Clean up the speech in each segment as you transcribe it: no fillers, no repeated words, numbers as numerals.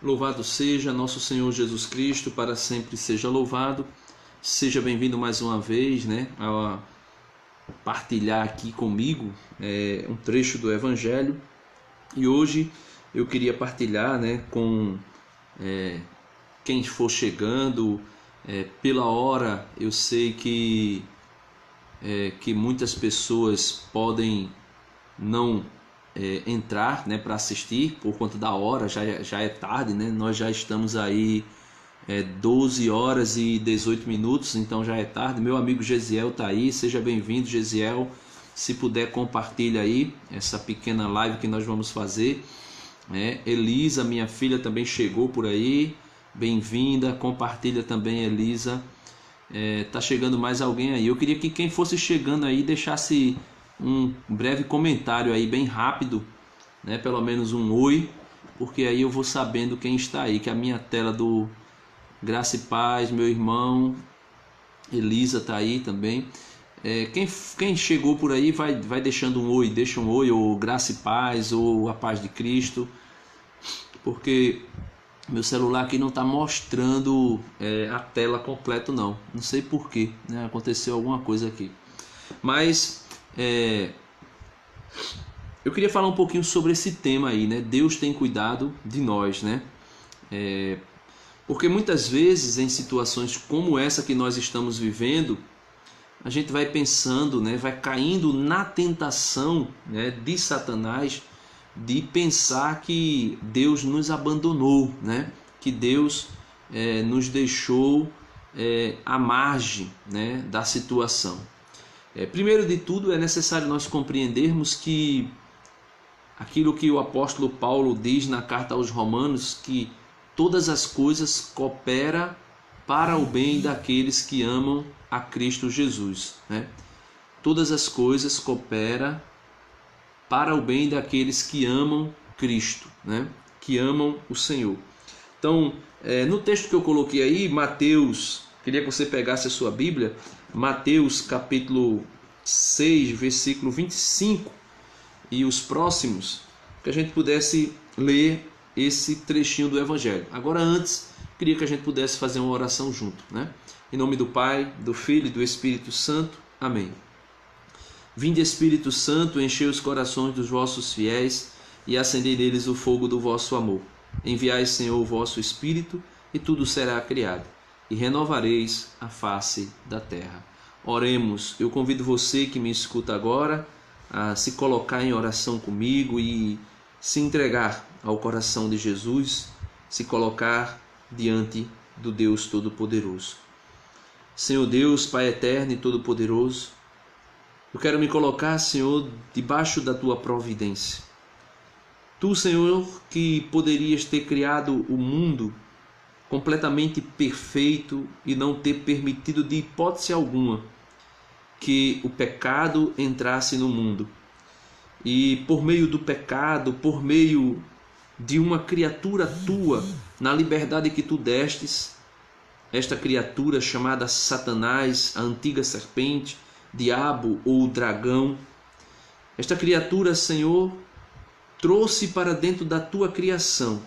Louvado seja nosso Senhor Jesus Cristo, para sempre seja louvado. Seja bem-vindo mais uma vez, a partilhar aqui comigo um trecho do Evangelho. E hoje eu queria partilhar, com quem for chegando. Pela hora, eu sei que muitas pessoas podem não entrar para assistir por conta da hora, já é tarde, nós já estamos aí 12 horas e 18 minutos, então já é tarde. Meu amigo Gesiel está aí, seja bem-vindo, Gesiel. Se puder, compartilha aí essa pequena live que nós vamos fazer. Elisa, minha filha, também chegou por aí, bem-vinda, compartilha também, Elisa. Tá chegando mais alguém aí. Eu queria que quem fosse chegando aí deixasse um breve comentário aí, bem rápido, pelo menos um oi, porque aí eu vou sabendo quem está aí, que a minha tela do Graça e Paz, meu irmão, Elisa está aí também. Quem chegou por aí vai deixando um oi, deixa um oi, ou Graça e Paz, ou a paz de Cristo, porque meu celular aqui não está mostrando a tela completa, não sei porquê, aconteceu alguma coisa aqui, mas eu queria falar um pouquinho sobre esse tema aí, Deus tem cuidado de nós, porque muitas vezes em situações como essa que nós estamos vivendo, a gente vai pensando, vai caindo na tentação, de Satanás, de pensar que Deus nos abandonou, que Deus nos deixou à margem, da situação. Primeiro de tudo, é necessário nós compreendermos que aquilo que o apóstolo Paulo diz na carta aos Romanos, que todas as coisas cooperam para o bem daqueles que amam a Cristo Jesus. Todas as coisas cooperam para o bem daqueles que amam Cristo, que amam o Senhor. Então, no texto que eu coloquei aí, Mateus, queria que você pegasse a sua Bíblia, Mateus capítulo 6, versículo 25 e os próximos, que a gente pudesse ler esse trechinho do Evangelho. Agora, antes, queria que a gente pudesse fazer uma oração junto, Em nome do Pai, do Filho e do Espírito Santo. Amém. Vinde, Espírito Santo, enchei os corações dos vossos fiéis e acendei neles o fogo do vosso amor. Enviai, Senhor, o vosso Espírito, e tudo será criado, e renovareis a face da terra. Oremos. Eu convido você que me escuta agora a se colocar em oração comigo e se entregar ao coração de Jesus, se colocar diante do Deus Todo-Poderoso. Senhor Deus, Pai eterno e Todo-Poderoso, eu quero me colocar, Senhor, debaixo da Tua providência. Tu, Senhor, que poderias ter criado o mundo completamente perfeito e não ter permitido de hipótese alguma que o pecado entrasse no mundo. E por meio do pecado, por meio de uma criatura tua, na liberdade que tu destes, esta criatura chamada Satanás, a antiga serpente, diabo ou dragão, esta criatura, Senhor, trouxe para dentro da tua criação,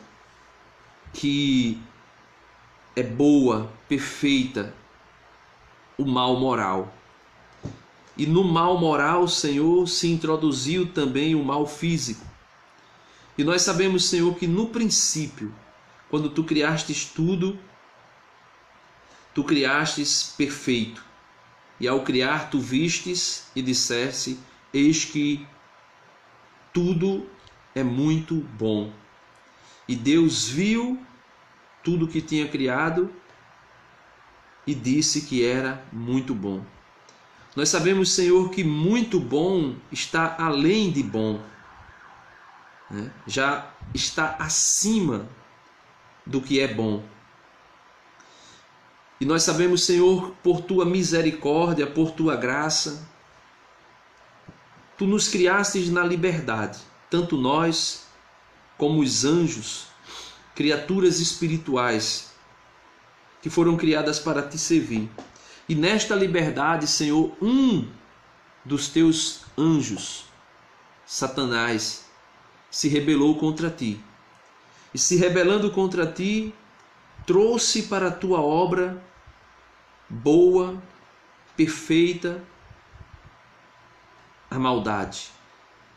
que é boa, perfeita, o mal moral. E no mal moral, Senhor, se introduziu também o mal físico. E nós sabemos, Senhor, que no princípio, quando tu criastes tudo, tu criastes perfeito. E ao criar, tu vistes e disseste: eis que tudo é muito bom. E Deus viu tudo que tinha criado e disse que era muito bom. Nós sabemos, Senhor, que muito bom está além de bom, já está acima do que é bom. E nós sabemos, Senhor, por Tua misericórdia, por Tua graça, Tu nos criastes na liberdade, tanto nós como os anjos, criaturas espirituais que foram criadas para Te servir. E nesta liberdade, Senhor, um dos Teus anjos, Satanás, se rebelou contra Ti. e se rebelando contra ti, trouxe para a tua obra boa, perfeita, a maldade.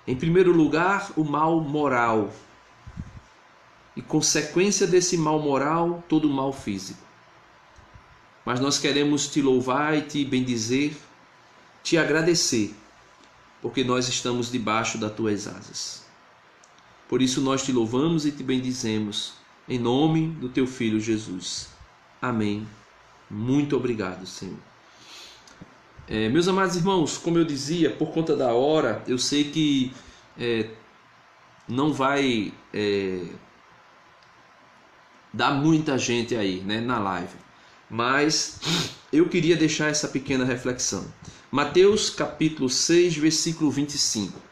Em primeiro lugar, o mal moral. E consequência desse mal moral, todo o mal físico. Mas nós queremos te louvar e te bendizer, te agradecer, porque nós estamos debaixo das tuas asas. Por isso nós te louvamos e te bendizemos, em nome do teu Filho Jesus. Amém. Muito obrigado, Senhor. Meus amados irmãos, como eu dizia, por conta da hora, eu sei que não vai dar muita gente aí, né, na live. Mas eu queria deixar essa pequena reflexão. Mateus capítulo 6, versículo 25.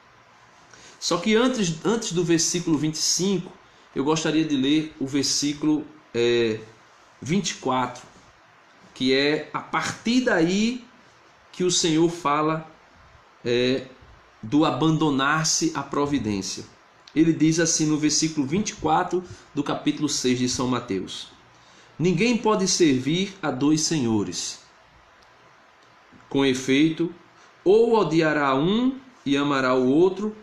Só que antes do versículo 25, eu gostaria de ler o versículo 24, que é a partir daí que o Senhor fala do abandonar-se à providência. Ele diz assim no versículo 24 do capítulo 6 de São Mateus: ninguém pode servir a dois senhores. Com efeito, ou odiará um e amará o outro,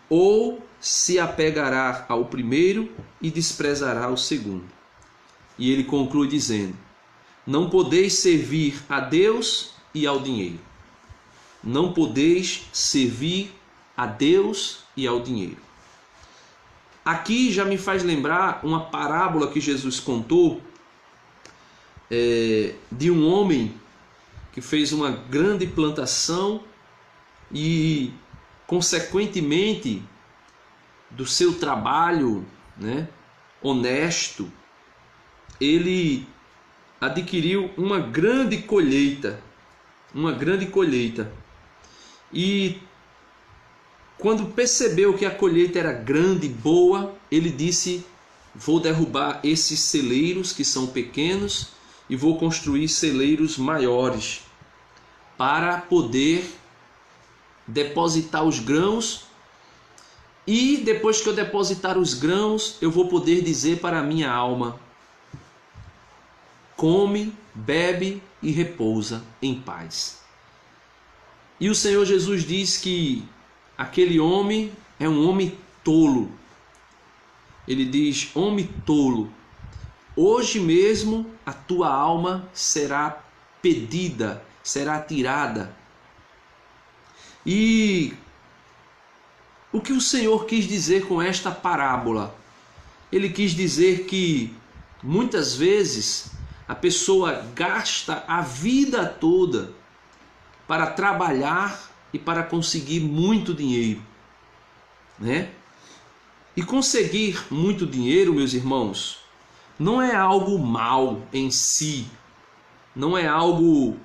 ou se apegará ao primeiro e desprezará o segundo. E ele conclui dizendo: não podeis servir a Deus e ao dinheiro. Não podeis servir a Deus e ao dinheiro. Aqui já me faz lembrar uma parábola que Jesus contou de um homem que fez uma grande plantação e, consequentemente, do seu trabalho, né, honesto, ele adquiriu uma grande colheita. E quando percebeu que a colheita era grande e boa, ele disse: vou derrubar esses celeiros que são pequenos e vou construir celeiros maiores para poder depositar os grãos, e depois que eu depositar os grãos, eu vou poder dizer para a minha alma: come, bebe e repousa em paz. E o Senhor Jesus diz que aquele homem é um homem tolo. Ele diz: homem tolo, hoje mesmo a tua alma será pedida, será tirada. E o que o Senhor quis dizer com esta parábola? Ele quis dizer que muitas vezes a pessoa gasta a vida toda para trabalhar e para conseguir muito dinheiro, né? E conseguir muito dinheiro, meus irmãos, não é algo mal em si, não é algo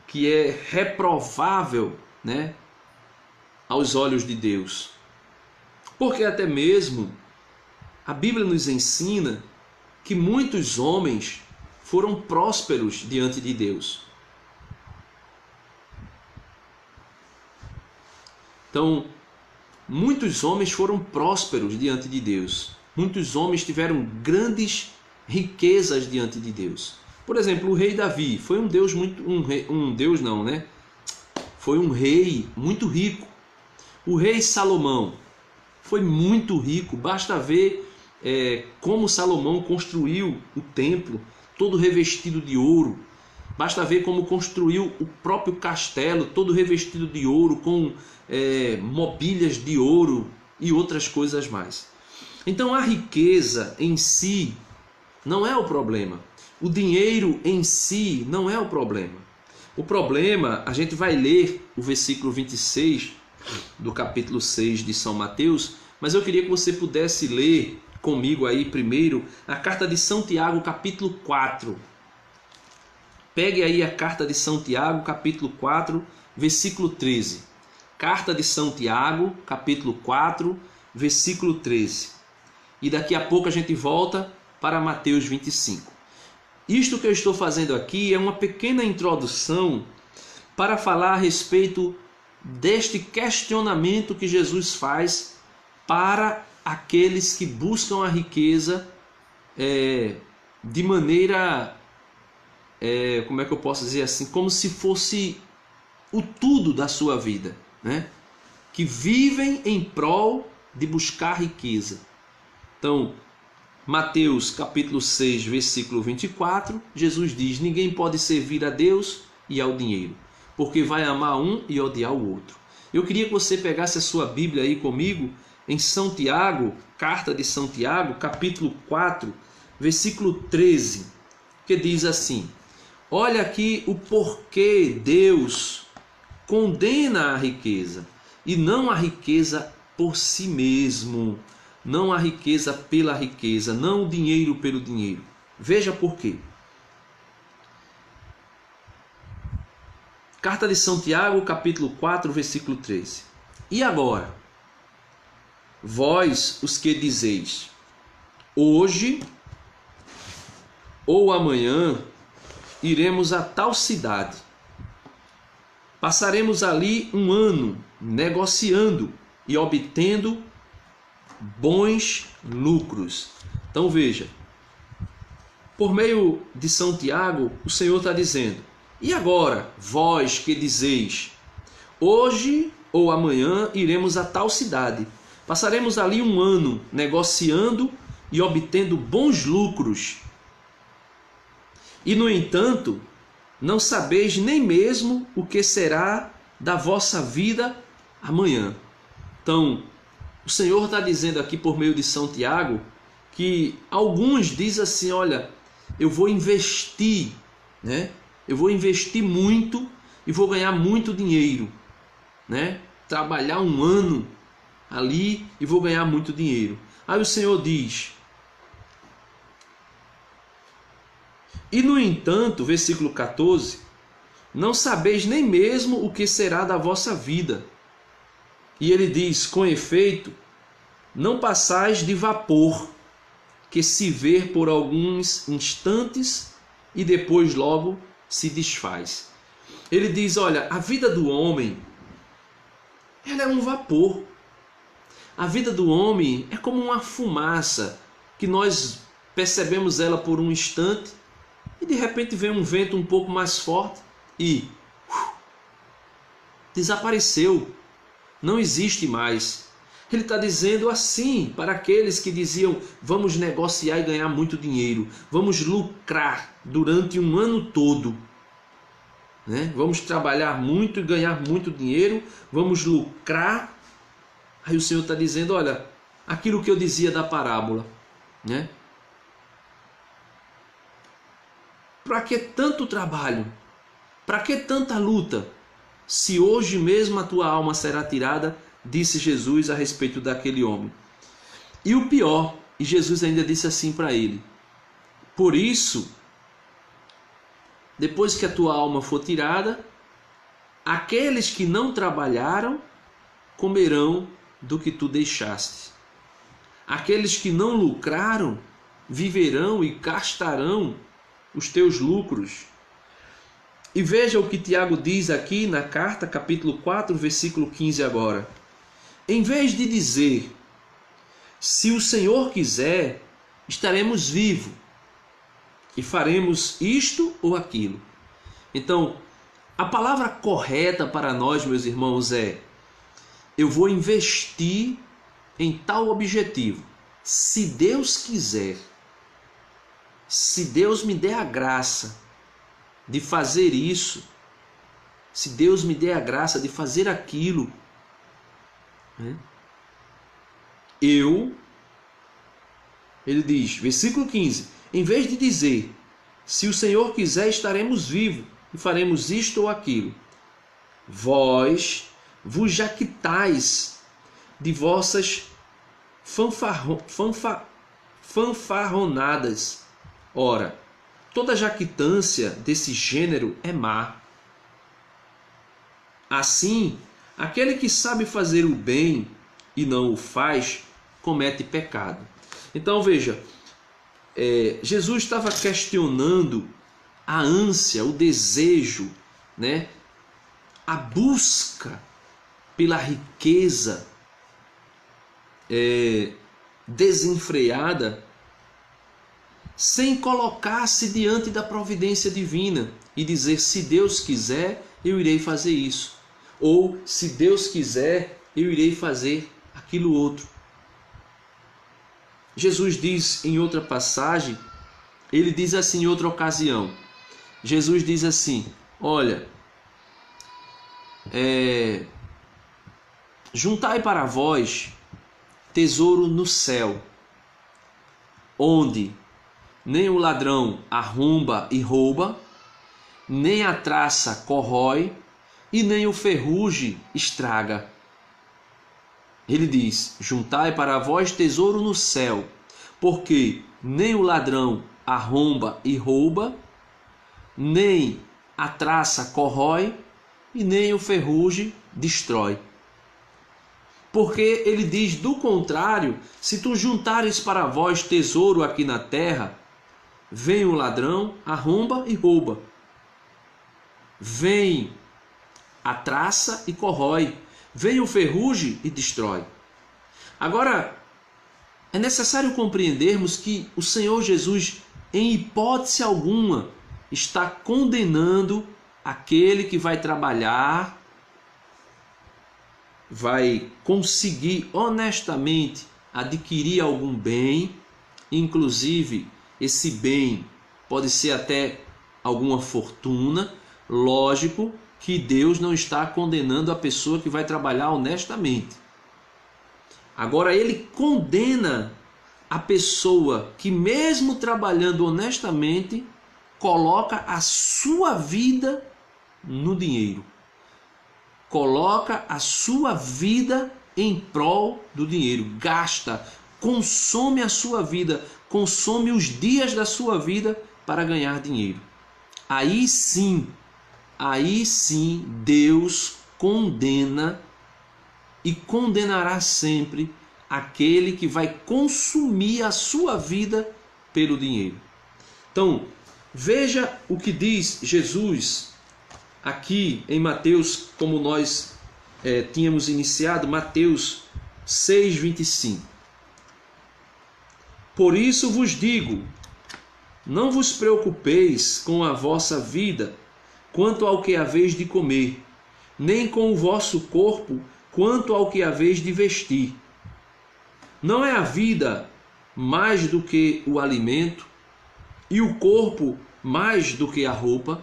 que é reprovável, né, aos olhos de Deus. Porque até mesmo a Bíblia nos ensina que muitos homens foram prósperos diante de Deus. Então, muitos homens foram prósperos diante de Deus. Muitos homens tiveram grandes riquezas diante de Deus. Por exemplo, o rei Davi foi Foi um rei muito rico. O rei Salomão foi muito rico. Basta ver como Salomão construiu o templo, todo revestido de ouro. Basta ver como construiu o próprio castelo, todo revestido de ouro, com mobílias de ouro e outras coisas mais. Então a riqueza em si não é o problema. O dinheiro em si não é o problema. O problema, a gente vai ler o versículo 26 do capítulo 6 de São Mateus, mas eu queria que você pudesse ler comigo aí primeiro a carta de São Tiago, capítulo 4. Pegue aí a carta de São Tiago, capítulo 4, versículo 13. Carta de São Tiago, capítulo 4, versículo 13. E daqui a pouco a gente volta para Mateus 25. Isto que eu estou fazendo aqui é uma pequena introdução para falar a respeito deste questionamento que Jesus faz para aqueles que buscam a riqueza de maneira, como é que eu posso dizer assim, como se fosse o tudo da sua vida, né? Que vivem em prol de buscar riqueza. Então, Mateus capítulo 6, versículo 24, Jesus diz: ninguém pode servir a Deus e ao dinheiro, porque vai amar um e odiar o outro. Eu queria que você pegasse a sua Bíblia aí comigo, em São Tiago, carta de São Tiago, capítulo 4, versículo 13, que diz assim: olha aqui o porquê Deus condena a riqueza, e não a riqueza por si mesmo, não a riqueza pela riqueza, não o dinheiro pelo dinheiro. Veja por quê. Carta de São Tiago, capítulo 4, versículo 13. E agora, vós os que dizeis, hoje ou amanhã iremos a tal cidade, passaremos ali um ano negociando e obtendo bons lucros. Então veja, por meio de São Tiago, o Senhor está dizendo: e agora, vós que dizeis, hoje ou amanhã iremos a tal cidade, passaremos ali um ano negociando e obtendo bons lucros. E no entanto, não sabeis nem mesmo o que será da vossa vida amanhã. Então, o Senhor está dizendo aqui por meio de São Tiago que alguns dizem assim: olha, eu vou investir, né? Eu vou investir muito e vou ganhar muito dinheiro, né? Trabalhar um ano ali e vou ganhar muito dinheiro. Aí o Senhor diz: e no entanto, versículo 14, não sabeis nem mesmo o que será da vossa vida. E ele diz: com efeito, não passais de vapor, que se vê por alguns instantes e depois logo se desfaz. Ele diz: olha, a vida do homem, ela é um vapor. A vida do homem é como uma fumaça, que nós percebemos ela por um instante, e de repente vem um vento um pouco mais forte e desapareceu, não existe mais. Ele está dizendo assim para aqueles que diziam: vamos negociar e ganhar muito dinheiro, vamos lucrar durante um ano todo, né? Vamos trabalhar muito e ganhar muito dinheiro, vamos lucrar. Aí o Senhor está dizendo: olha, aquilo que eu dizia da parábola, né? Para que tanto trabalho? Para que tanta luta? Se hoje mesmo a tua alma será tirada, disse Jesus a respeito daquele homem. E o pior, e Jesus ainda disse assim para ele: por isso, depois que a tua alma for tirada, aqueles que não trabalharam comerão do que tu deixaste. Aqueles que não lucraram viverão e gastarão os teus lucros. E veja o que Tiago diz aqui na carta, capítulo 4, versículo 15 agora. Em vez de dizer, se o Senhor quiser, estaremos vivos e faremos isto ou aquilo. Então, a palavra correta para nós, meus irmãos, é: eu vou investir em tal objetivo, se Deus quiser. Se Deus me der a graça de fazer isso, se Deus me der a graça de fazer aquilo, né? Ele diz, versículo 15, em vez de dizer, se o Senhor quiser, estaremos vivos e faremos isto ou aquilo, vós vos jactais de vossas fanfarronadas. Ora, toda jactância desse gênero é má. Assim, aquele que sabe fazer o bem e não o faz, comete pecado. Então veja, Jesus estava questionando a ânsia, o desejo, né? A busca pela riqueza desenfreada, sem colocar-se diante da providência divina e dizer: se Deus quiser, eu irei fazer isso. Ou, se Deus quiser, eu irei fazer aquilo outro. Jesus diz em outra passagem, ele diz assim em outra ocasião, Jesus diz assim: olha, juntai para vós tesouro no céu, onde nem o ladrão arromba e rouba, nem a traça corrói, e nem o ferrugem estraga. Ele diz: juntai para vós tesouro no céu, porque nem o ladrão arromba e rouba, nem a traça corrói, e nem o ferrugem destrói. Porque ele diz: do contrário, se tu juntares para vós tesouro aqui na terra, vem o ladrão, arromba e rouba. Vem a traça e corrói. Vem o ferrugem e destrói. Agora, é necessário compreendermos que o Senhor Jesus, em hipótese alguma, está condenando aquele que vai trabalhar, vai conseguir honestamente adquirir algum bem, inclusive esse bem pode ser até alguma fortuna. Lógico que Deus não está condenando a pessoa que vai trabalhar honestamente. Agora, ele condena a pessoa que, mesmo trabalhando honestamente, coloca a sua vida no dinheiro. Coloca a sua vida em prol do dinheiro. Gasta, consome a sua vida, consome os dias da sua vida para ganhar dinheiro. Aí sim, Deus condena e condenará sempre aquele que vai consumir a sua vida pelo dinheiro. Então, veja o que diz Jesus aqui em Mateus, como nós tínhamos iniciado, Mateus 6:25. Por isso vos digo, não vos preocupeis com a vossa vida, quanto ao que haveis de comer, nem com o vosso corpo, quanto ao que haveis de vestir. Não é a vida mais do que o alimento, e o corpo mais do que a roupa?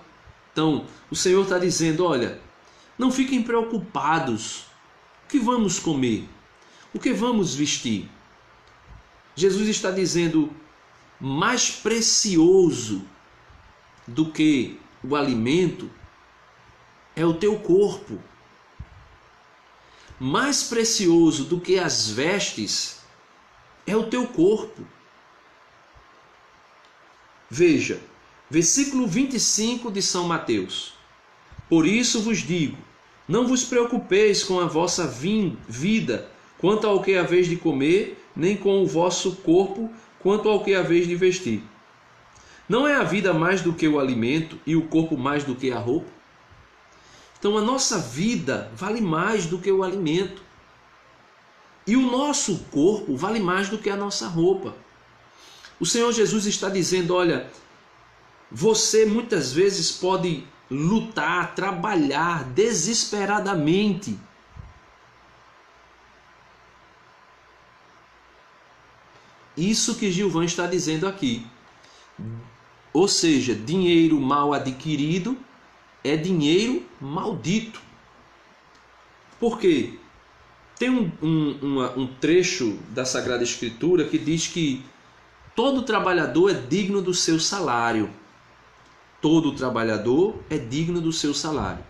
Então, o Senhor está dizendo: olha, não fiquem preocupados. O que vamos comer? O que vamos vestir? Jesus está dizendo: mais precioso do que o alimento é o teu corpo. Mais precioso do que as vestes é o teu corpo. Veja, versículo 25 de São Mateus. Por isso vos digo, não vos preocupeis com a vossa vida, quanto ao que haveis de comer, nem com o vosso corpo, quanto ao que haveis de vestir. Não é a vida mais do que o alimento e o corpo mais do que a roupa? Então a nossa vida vale mais do que o alimento. E o nosso corpo vale mais do que a nossa roupa. O Senhor Jesus está dizendo: olha, você muitas vezes pode lutar, trabalhar desesperadamente. Isso que Gilvan está dizendo aqui. Ou seja, dinheiro mal adquirido é dinheiro maldito. Por quê? Tem um trecho da Sagrada Escritura que diz que todo trabalhador é digno do seu salário. Todo trabalhador é digno do seu salário.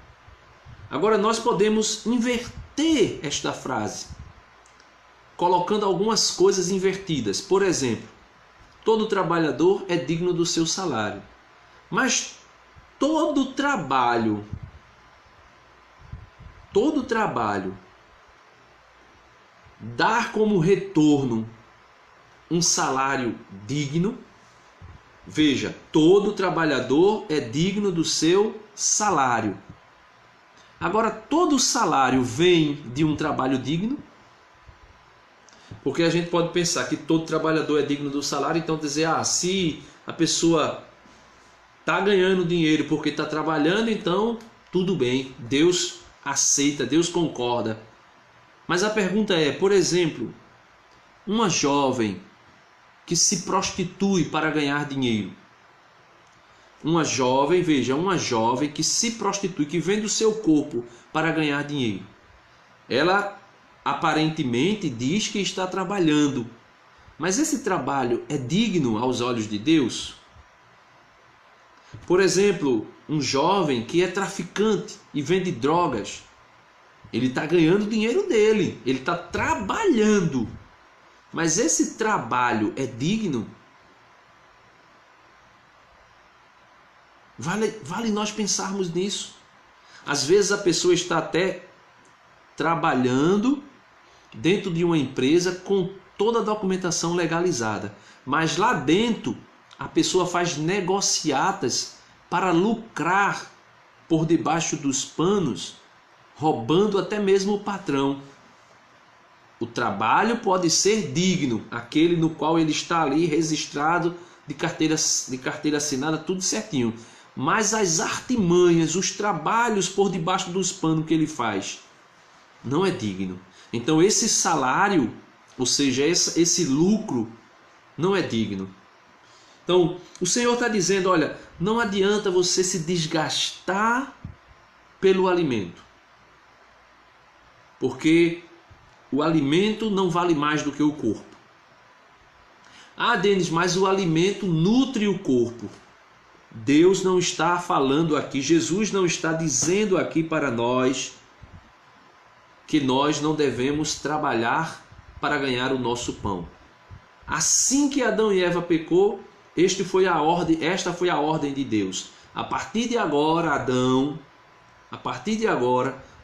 Agora nós podemos inverter esta frase, colocando algumas coisas invertidas. Por exemplo, todo trabalhador é digno do seu salário. Mas todo trabalho dar como retorno um salário digno. Veja, todo trabalhador é digno do seu salário. Agora, todo salário vem de um trabalho digno? Porque a gente pode pensar que todo trabalhador é digno do salário, então dizer, se a pessoa está ganhando dinheiro porque está trabalhando, então tudo bem, Deus aceita, Deus concorda. Mas a pergunta é, por exemplo, uma jovem que se prostitui para ganhar dinheiro. Uma jovem que se prostitui, que vende o seu corpo para ganhar dinheiro. Ela aparentemente diz que está trabalhando, mas esse trabalho é digno aos olhos de Deus? Por exemplo, um jovem que é traficante e vende drogas, ele está ganhando o dinheiro dele, ele está trabalhando, mas esse trabalho é digno? Vale nós pensarmos nisso. Às vezes a pessoa está até trabalhando dentro de uma empresa com toda a documentação legalizada, mas lá dentro a pessoa faz negociatas para lucrar por debaixo dos panos, roubando até mesmo o patrão. O trabalho pode ser digno, aquele no qual ele está ali registrado, de carteira assinada, tudo certinho. Mas as artimanhas, os trabalhos por debaixo dos panos que ele faz, não é digno. Então esse salário, ou seja, esse lucro, não é digno. Então o Senhor está dizendo, olha, não adianta você se desgastar pelo alimento, porque o alimento não vale mais do que o corpo. Denis, mas o alimento nutre o corpo. Deus não está falando aqui, Jesus não está dizendo aqui para nós que nós não devemos trabalhar para ganhar o nosso pão. Assim que Adão e Eva pecou, esta foi a ordem de Deus. A partir de agora,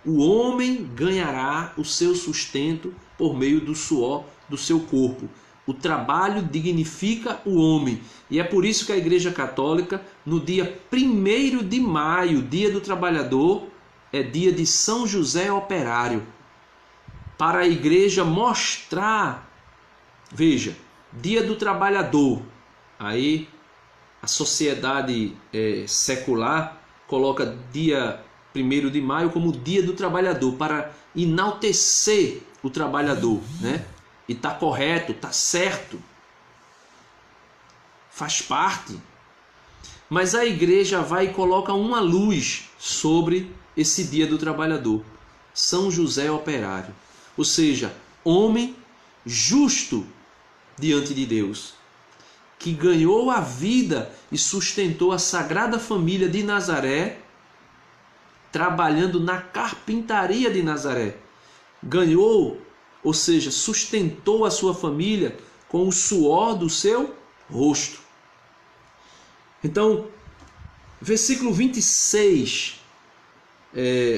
o homem ganhará o seu sustento por meio do suor do seu corpo. O trabalho dignifica o homem. E é por isso que a Igreja Católica, no dia 1º de maio, dia do trabalhador, é dia de São José Operário. Para a Igreja mostrar, veja, dia do trabalhador. Aí a sociedade secular coloca dia 1º de maio como dia do trabalhador, para enaltecer o trabalhador, né? E está correto, está certo, faz parte. Mas a igreja vai e coloca uma luz sobre esse dia do trabalhador. São José Operário. Ou seja, homem justo diante de Deus, que ganhou a vida e sustentou a Sagrada Família de Nazaré, trabalhando na carpintaria de Nazaré. Ganhou, ou seja, sustentou a sua família com o suor do seu rosto. Então, versículo 26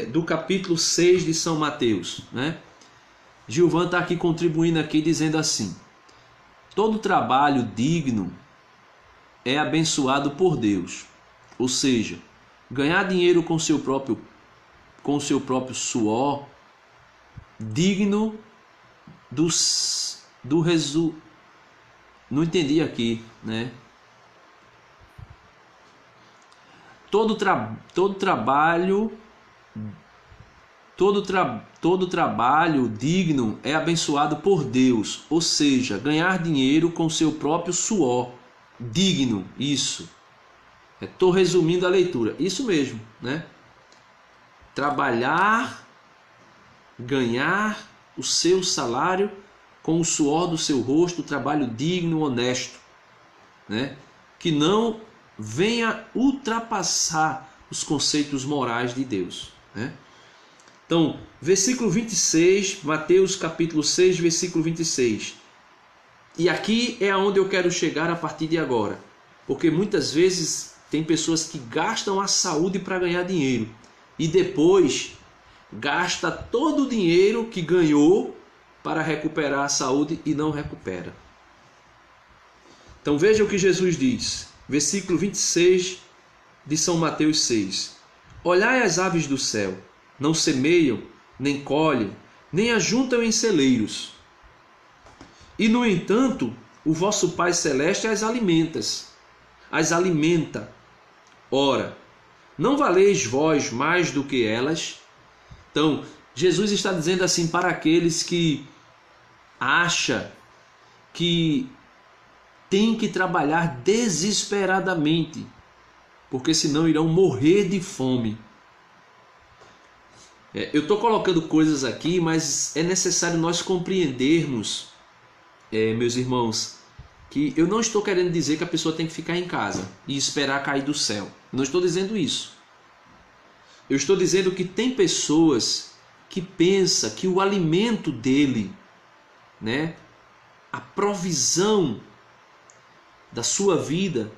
do capítulo 6 de São Mateus, né? Gilvan está aqui contribuindo aqui dizendo assim: todo trabalho digno é abençoado por Deus. Ou seja, ganhar dinheiro com seu próprio suor, digno do resultado. Não entendi aqui, né? Todo trabalho digno é abençoado por Deus. Ou seja, ganhar dinheiro com seu próprio suor, digno, isso. Estou resumindo a leitura, isso mesmo, né? Trabalhar, ganhar o seu salário com o suor do seu rosto, trabalho digno, honesto, né? Que não venha ultrapassar os conceitos morais de Deus, né? Então, versículo 26, Mateus capítulo 6, versículo 26. E aqui é aonde eu quero chegar a partir de agora, porque muitas vezes tem pessoas que gastam a saúde para ganhar dinheiro e depois gasta todo o dinheiro que ganhou para recuperar a saúde e não recupera. Então veja o que Jesus diz, versículo 26 de São Mateus 6. Olhai as aves do céu, não semeiam, nem colhem, nem ajuntam em celeiros, E no entanto, o vosso Pai Celeste as alimenta. Ora, não valeis vós mais do que elas? Então, Jesus está dizendo assim para aqueles que acham que tem que trabalhar desesperadamente, porque senão irão morrer de fome. Eu estou colocando coisas aqui, mas é necessário nós compreendermos, meus irmãos, que eu não estou querendo dizer que a pessoa tem que ficar em casa e esperar cair do céu. Eu não estou dizendo isso. Eu estou dizendo que tem pessoas que pensam que o alimento dele, né, a provisão da sua vida,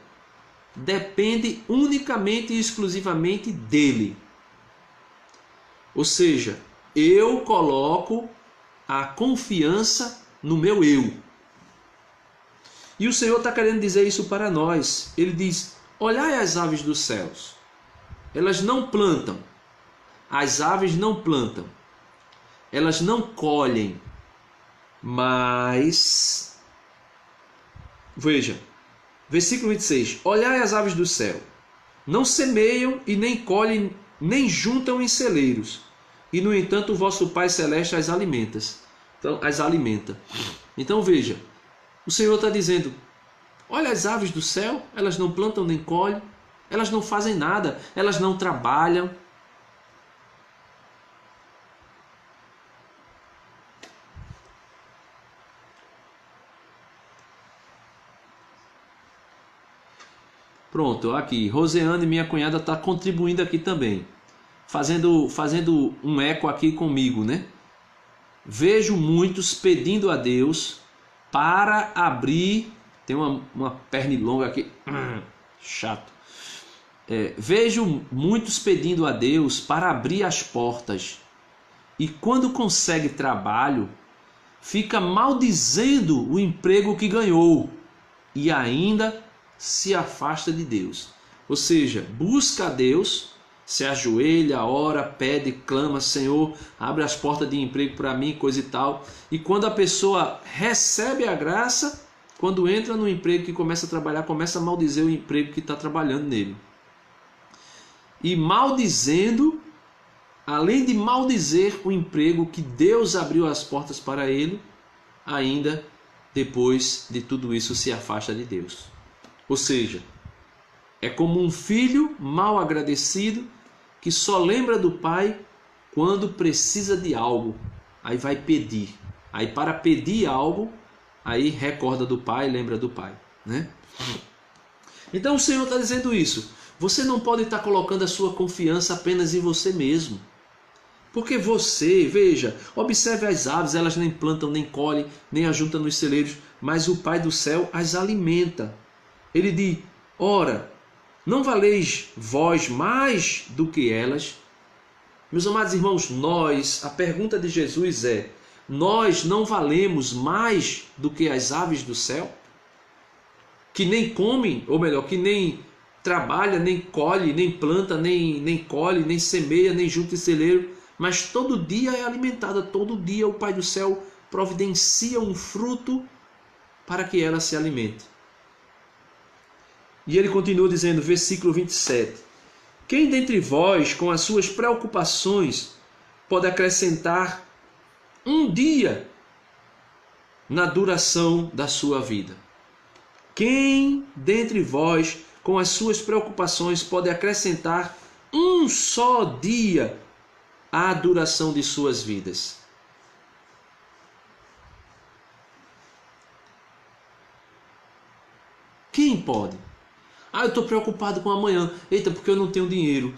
depende unicamente e exclusivamente dele. Ou seja, eu coloco a confiança no meu eu. E o Senhor está querendo dizer isso para nós. Ele diz: olhai as aves dos céus. Elas não plantam. As aves não plantam. Elas não colhem. Mas, veja, versículo 26. Olhai as aves do céu. Não semeiam e nem colhem, nem juntam em celeiros. E, no entanto, o vosso Pai Celeste as alimenta. Então, veja, o Senhor está dizendo: olha as aves do céu, elas não plantam nem colhem, elas não fazem nada, elas não trabalham. Pronto, aqui, Roseane, minha cunhada, está contribuindo aqui também, fazendo um eco aqui comigo, né? Vejo muitos pedindo a Deus para abrir. Tem uma pernilonga aqui, chato. Vejo muitos pedindo a Deus para abrir as portas, e quando consegue trabalho, fica maldizendo o emprego que ganhou e ainda se afasta de Deus. Ou seja, busca a Deus, se ajoelha, ora, pede, clama: Senhor, abre as portas de emprego para mim, coisa e tal. E quando a pessoa recebe a graça, quando entra no emprego que começa a trabalhar, começa a maldizer o emprego que está trabalhando nele. E maldizendo, além de maldizer o emprego que Deus abriu as portas para ele, ainda depois de tudo isso se afasta de Deus. Ou seja, é como um filho mal agradecido que só lembra do pai quando precisa de algo. Aí vai pedir. Aí, para pedir algo, aí recorda do pai, lembra do pai, né? Então o Senhor está dizendo isso. Você não pode estar colocando a sua confiança apenas em você mesmo. Porque você, veja, observe as aves, elas nem plantam, nem colhem, nem ajuntam nos celeiros, mas o Pai do céu as alimenta. Ele diz: ora, não valeis vós mais do que elas? Meus amados irmãos, a pergunta de Jesus é: nós não valemos mais do que as aves do céu? Que nem comem, ou melhor, que nem trabalha, nem colhe, nem planta, nem colhe, nem semeia, nem junta em celeiro, mas todo dia é alimentada, todo dia o Pai do céu providencia um fruto para que ela se alimente. E ele continua dizendo, versículo 27, quem dentre vós, com as suas preocupações, pode acrescentar um dia na duração da sua vida? Quem dentre vós, com as suas preocupações, pode acrescentar um só dia à duração de suas vidas? Quem pode? Eu estou preocupado com amanhã. Eita, porque eu não tenho dinheiro.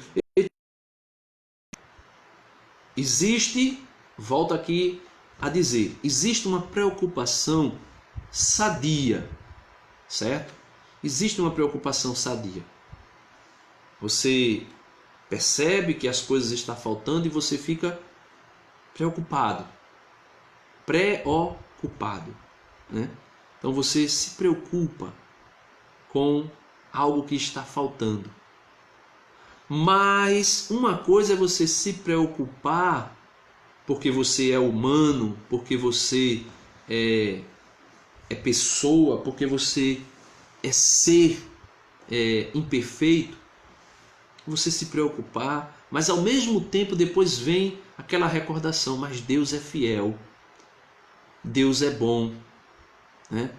Existe, volto aqui a dizer, existe uma preocupação sadia, certo? Existe uma preocupação sadia. Você percebe que as coisas estão faltando e você fica preocupado, preocupado, né? Então você se preocupa com algo que está faltando. Mas uma coisa é você se preocupar porque você é humano, porque você é pessoa, porque você é ser imperfeito, você se preocupar, mas ao mesmo tempo depois vem aquela recordação, mas Deus é fiel, Deus é bom, né?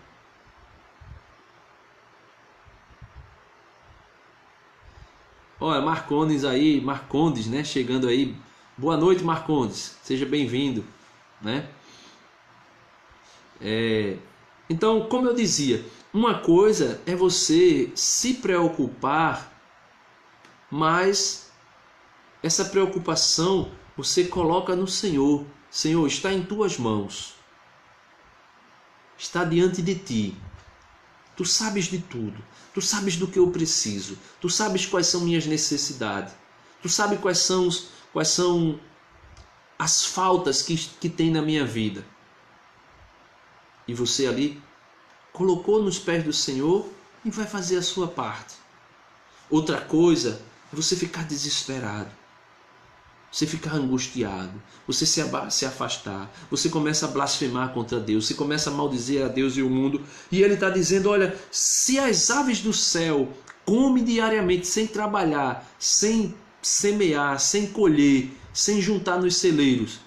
Olha, Marcondes, né? Chegando aí. Boa noite, Marcondes. Seja bem-vindo, né? Então, como eu dizia, uma coisa é você se preocupar, mas essa preocupação você coloca no Senhor. Senhor, está em tuas mãos. Está diante de ti. Tu sabes de tudo. Tu sabes do que eu preciso. Tu sabes quais são minhas necessidades. Tu sabes quais são as faltas que tem na minha vida. E você ali colocou nos pés do Senhor e vai fazer a sua parte. Outra coisa é você ficar desesperado. Você ficar angustiado, você se afastar, você começa a blasfemar contra Deus, você começa a maldizer a Deus e o mundo, e Ele está dizendo, olha, se as aves do céu comem diariamente sem trabalhar, sem semear, sem colher, sem juntar nos celeiros,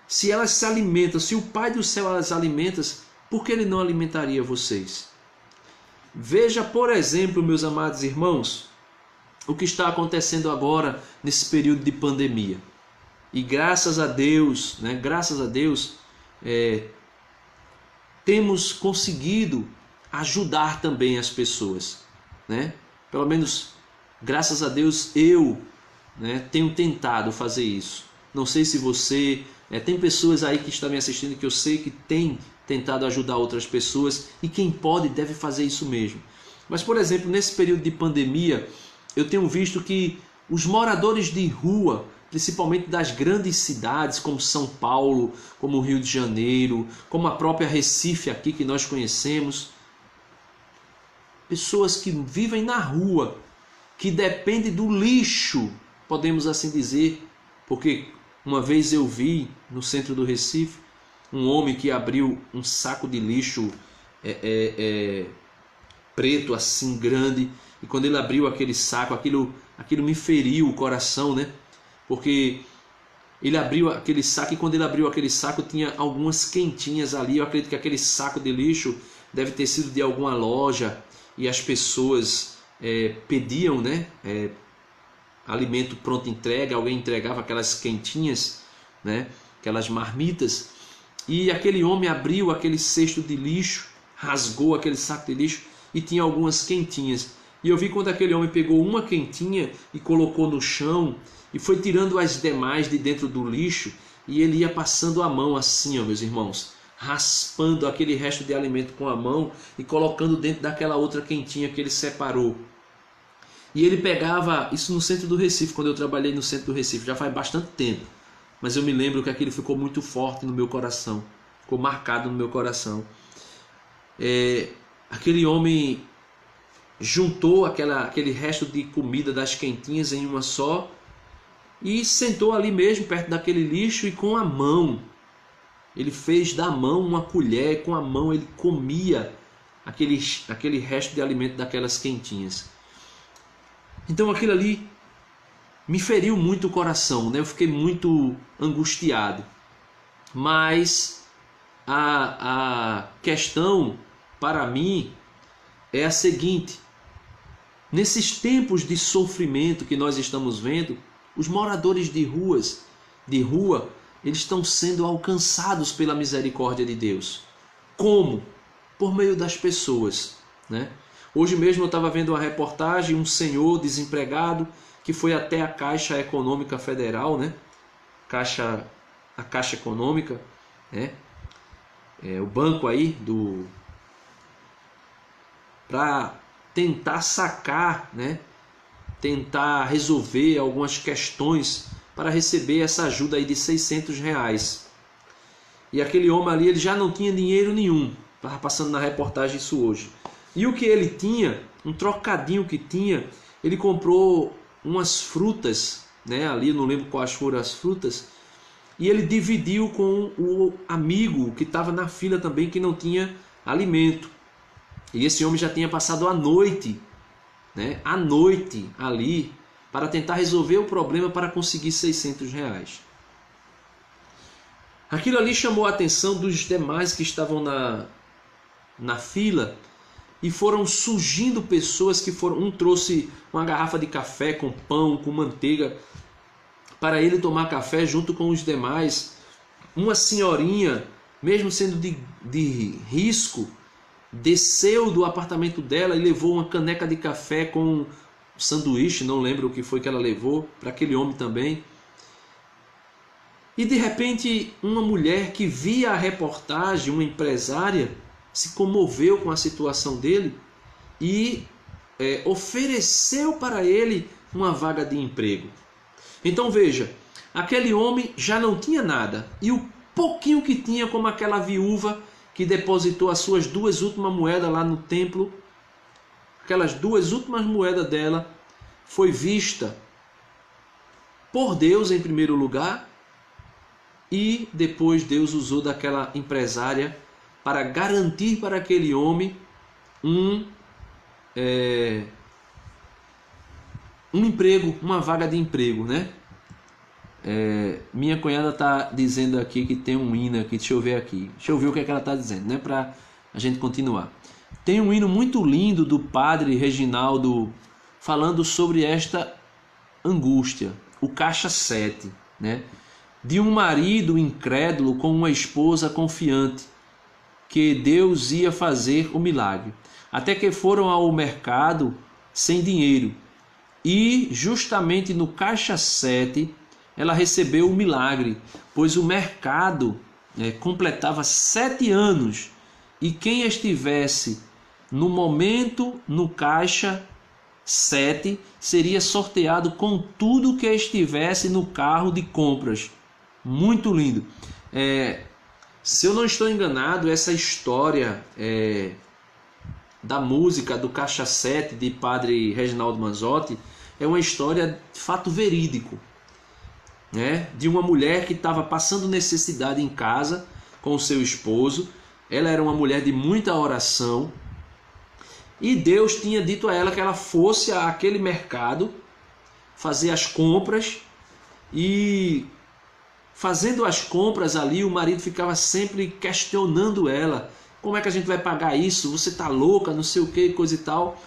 se elas se alimentam, se o Pai do céu as alimenta, por que Ele não alimentaria vocês? Veja, por exemplo, meus amados irmãos, o que está acontecendo agora nesse período de pandemia. E graças a Deus, temos conseguido ajudar também as pessoas, né? Pelo menos, graças a Deus, eu, né, tenho tentado fazer isso. Não sei se você... tem pessoas aí que estão me assistindo que eu sei que tem tentado ajudar outras pessoas, e quem pode deve fazer isso mesmo. Mas, por exemplo, nesse período de pandemia, eu tenho visto que os moradores de rua, principalmente das grandes cidades como São Paulo, como Rio de Janeiro, como a própria Recife aqui que nós conhecemos, pessoas que vivem na rua, que dependem do lixo, podemos assim dizer, porque uma vez eu vi no centro do Recife um homem que abriu um saco de lixo preto assim grande, e quando ele abriu aquele saco, aquilo me feriu o coração, né? Porque ele abriu aquele saco, e quando ele abriu aquele saco tinha algumas quentinhas ali. Eu acredito que aquele saco de lixo deve ter sido de alguma loja, e as pessoas pediam, né, alimento pronto entrega, alguém entregava aquelas quentinhas, né, aquelas marmitas, e aquele homem abriu aquele cesto de lixo, rasgou aquele saco de lixo e tinha algumas quentinhas. E eu vi quando aquele homem pegou uma quentinha e colocou no chão e foi tirando as demais de dentro do lixo, e ele ia passando a mão assim, ó, meus irmãos, raspando aquele resto de alimento com a mão e colocando dentro daquela outra quentinha que ele separou. E ele pegava isso no centro do Recife, quando eu trabalhei no centro do Recife, já faz bastante tempo, mas eu me lembro que aquilo ficou muito forte no meu coração, ficou marcado no meu coração. Aquele homem juntou aquele resto de comida das quentinhas em uma só e sentou ali mesmo perto daquele lixo, e com a mão, ele fez da mão uma colher, com a mão ele comia aquele resto de alimento daquelas quentinhas. Então aquilo ali me feriu muito o coração, né? Eu fiquei muito angustiado. Mas a questão para mim é a seguinte: nesses tempos de sofrimento que nós estamos vendo, os moradores de rua, eles estão sendo alcançados pela misericórdia de Deus. Como? Por meio das pessoas, né? Hoje mesmo eu estava vendo uma reportagem, um senhor desempregado que foi até a Caixa Econômica Federal, né? A Caixa Econômica, né? O banco aí para tentar sacar, né? Tentar resolver algumas questões para receber essa ajuda aí de R$600. E aquele homem ali, ele já não tinha dinheiro nenhum. Estava passando na reportagem isso hoje. E o que ele tinha, um trocadinho que tinha, ele comprou umas frutas, né? Ali eu não lembro quais foram as frutas, e ele dividiu com o amigo que estava na fila também, que não tinha alimento. E esse homem já tinha passado a noite, né, a noite ali, para tentar resolver o problema para conseguir R$600. Aquilo ali chamou a atenção dos demais que estavam na fila, e foram surgindo pessoas que foram... Um trouxe uma garrafa de café com pão, com manteiga, para ele tomar café junto com os demais. Uma senhorinha, mesmo sendo de risco, desceu do apartamento dela e levou uma caneca de café com sanduíche, não lembro o que foi que ela levou, para aquele homem também. E de repente uma mulher que via a reportagem, uma empresária, se comoveu com a situação dele e ofereceu para ele uma vaga de emprego. Então veja, aquele homem já não tinha nada, e o pouquinho que tinha, como aquela viúva que depositou as suas 2 últimas moedas lá no templo, aquelas 2 últimas moedas dela foi vista por Deus em primeiro lugar, e depois Deus usou daquela empresária para garantir para aquele homem um emprego, uma vaga de emprego, né? Minha cunhada está dizendo aqui que tem um hino aqui, deixa eu ver aqui, deixa eu ver o que é que ela está dizendo, né? Para a gente continuar. Tem um hino muito lindo do padre Reginaldo falando sobre esta angústia, o caixa 7, né? De um marido incrédulo com uma esposa confiante que Deus ia fazer o milagre, até que foram ao mercado sem dinheiro, e justamente no caixa 7 ela recebeu o milagre, pois o mercado completava 7 anos, e quem estivesse no momento no caixa 7 seria sorteado com tudo que estivesse no carro de compras. Muito lindo. Se eu não estou enganado, essa história da música do Caixa 7 de padre Reginaldo Manzotti é uma história de fato verídico, né? De uma mulher que estava passando necessidade em casa com o seu esposo. Ela era uma mulher de muita oração, e Deus tinha dito a ela que ela fosse àquele mercado fazer as compras, e fazendo as compras ali, o marido ficava sempre questionando ela: como é que a gente vai pagar isso? Você tá louca, não sei o que, coisa e tal.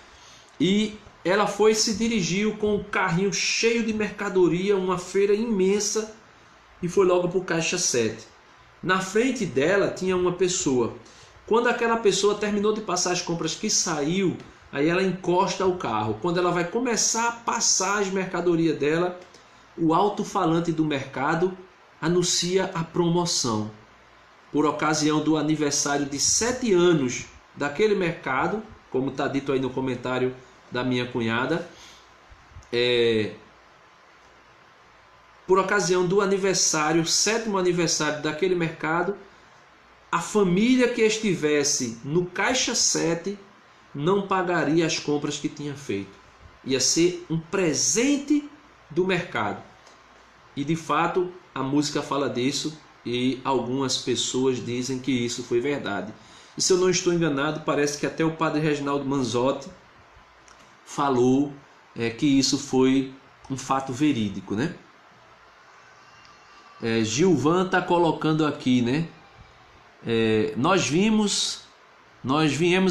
E ela foi e se dirigiu com um carrinho cheio de mercadoria, uma feira imensa, e foi logo para o caixa 7. Na frente dela tinha uma pessoa. Quando aquela pessoa terminou de passar as compras, que saiu, aí ela encosta o carro. Quando ela vai começar a passar as mercadorias dela, o alto-falante do mercado anuncia a promoção por ocasião do aniversário de 7 anos daquele mercado, como está dito aí no comentário da minha cunhada. Por ocasião do aniversário, 7º aniversário daquele mercado, a família que estivesse no caixa 7 não pagaria as compras que tinha feito. Ia ser um presente do mercado. E de fato a música fala disso, e algumas pessoas dizem que isso foi verdade. E se eu não estou enganado, parece que até o padre Reginaldo Manzotti falou que isso foi um fato verídico, né? Gilvan está colocando aqui, né? Nós viemos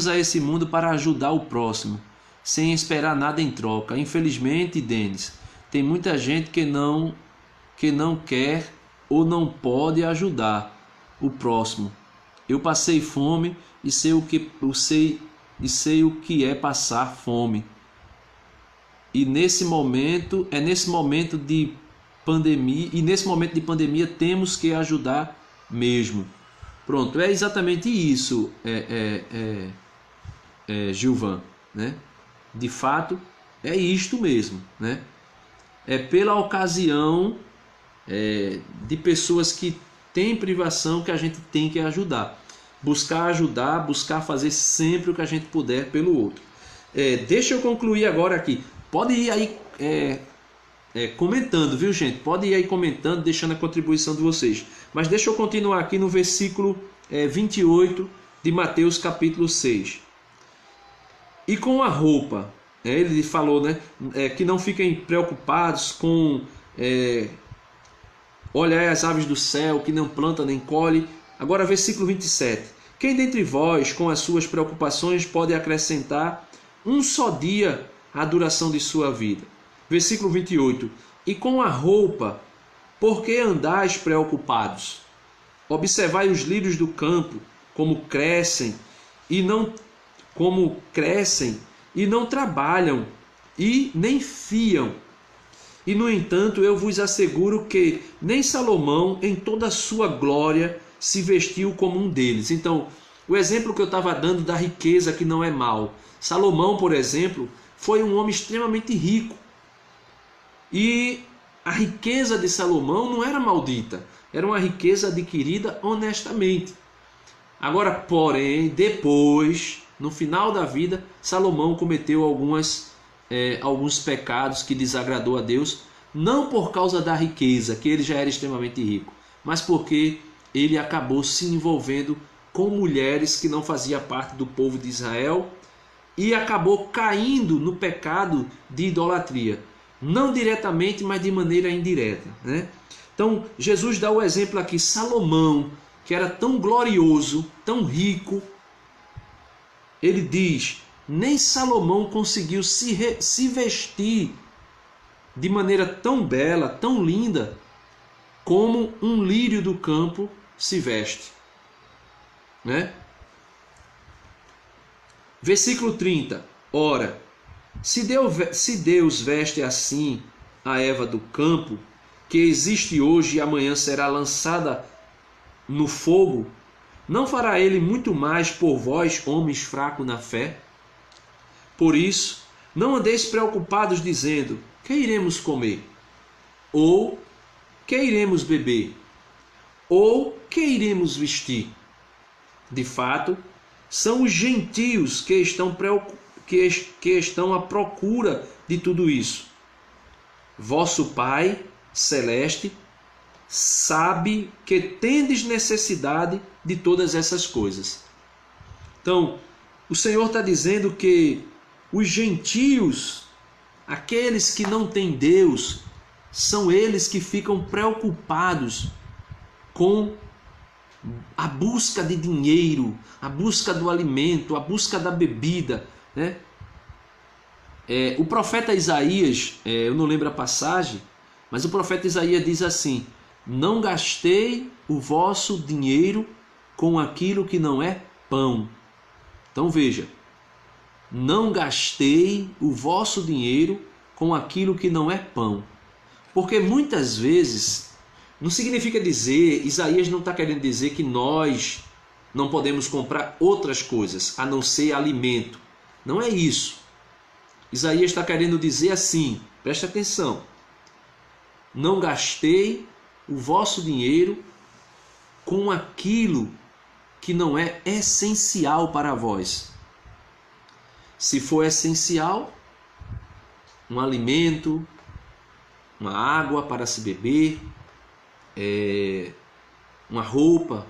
a esse mundo para ajudar o próximo, sem esperar nada em troca. Infelizmente, Denis, tem muita gente que não quer ou não pode ajudar o próximo. Eu passei fome e sei o que é passar fome. E nesse momento de pandemia, temos que ajudar mesmo. Pronto, é exatamente isso, Gilvan, né? De fato, é isto mesmo, né? É pela ocasião de pessoas que têm privação que a gente tem que ajudar. Buscar ajudar, buscar fazer sempre o que a gente puder pelo outro. Deixa eu concluir agora aqui. Pode ir aí comentando, viu, gente? Pode ir aí comentando, deixando a contribuição de vocês. Mas deixa eu continuar aqui no versículo 28 de Mateus capítulo 6. E com a roupa, ele falou, né, que não fiquem preocupados com olhar as aves do céu, que não planta nem colhe. Agora versículo 27. Quem dentre vós com as suas preocupações pode acrescentar um só dia à duração de sua vida? Versículo 28. E com a roupa, por que andais preocupados? Observai os lírios do campo, como crescem e não trabalham e nem fiam. E no entanto, eu vos asseguro que nem Salomão, em toda a sua glória, se vestiu como um deles. Então, o exemplo que eu estava dando da riqueza que não é mal. Salomão, por exemplo, foi um homem extremamente rico. E a riqueza de Salomão não era maldita, era uma riqueza adquirida honestamente. Agora, porém, depois, no final da vida, Salomão cometeu alguns pecados que desagradou a Deus, não por causa da riqueza, que ele já era extremamente rico, mas porque ele acabou se envolvendo com mulheres que não faziam parte do povo de Israel e acabou caindo no pecado de idolatria. Não diretamente, mas de maneira indireta, né? Então, Jesus dá o exemplo aqui, Salomão, que era tão glorioso, tão rico, ele diz, nem Salomão conseguiu se vestir de maneira tão bela, tão linda, como um lírio do campo se veste, né? Versículo 30. Ora, se Deus veste assim a erva do campo, que existe hoje e amanhã será lançada no fogo, não fará ele muito mais por vós, homens fracos na fé? Por isso, não andeis preocupados dizendo, que iremos comer? Ou que iremos beber? Ou que iremos vestir? De fato, são os gentios que estão à procura de tudo isso. Vosso Pai Celeste sabe que tendes necessidade de todas essas coisas. Então, o Senhor está dizendo que os gentios, aqueles que não têm Deus, são eles que ficam preocupados com a busca de dinheiro, a busca do alimento, a busca da bebida, né? O profeta Isaías, eu não lembro a passagem, mas o profeta Isaías diz assim, não gastei o vosso dinheiro com aquilo que não é pão. Então veja, não gastei o vosso dinheiro com aquilo que não é pão. Porque muitas vezes, não significa dizer, Isaías não está querendo dizer que nós não podemos comprar outras coisas, a não ser alimento. Não é isso. Isaías está querendo dizer assim, preste atenção, não gastei o vosso dinheiro com aquilo que não é essencial para vós. Se for essencial, um alimento, uma água para se beber, uma roupa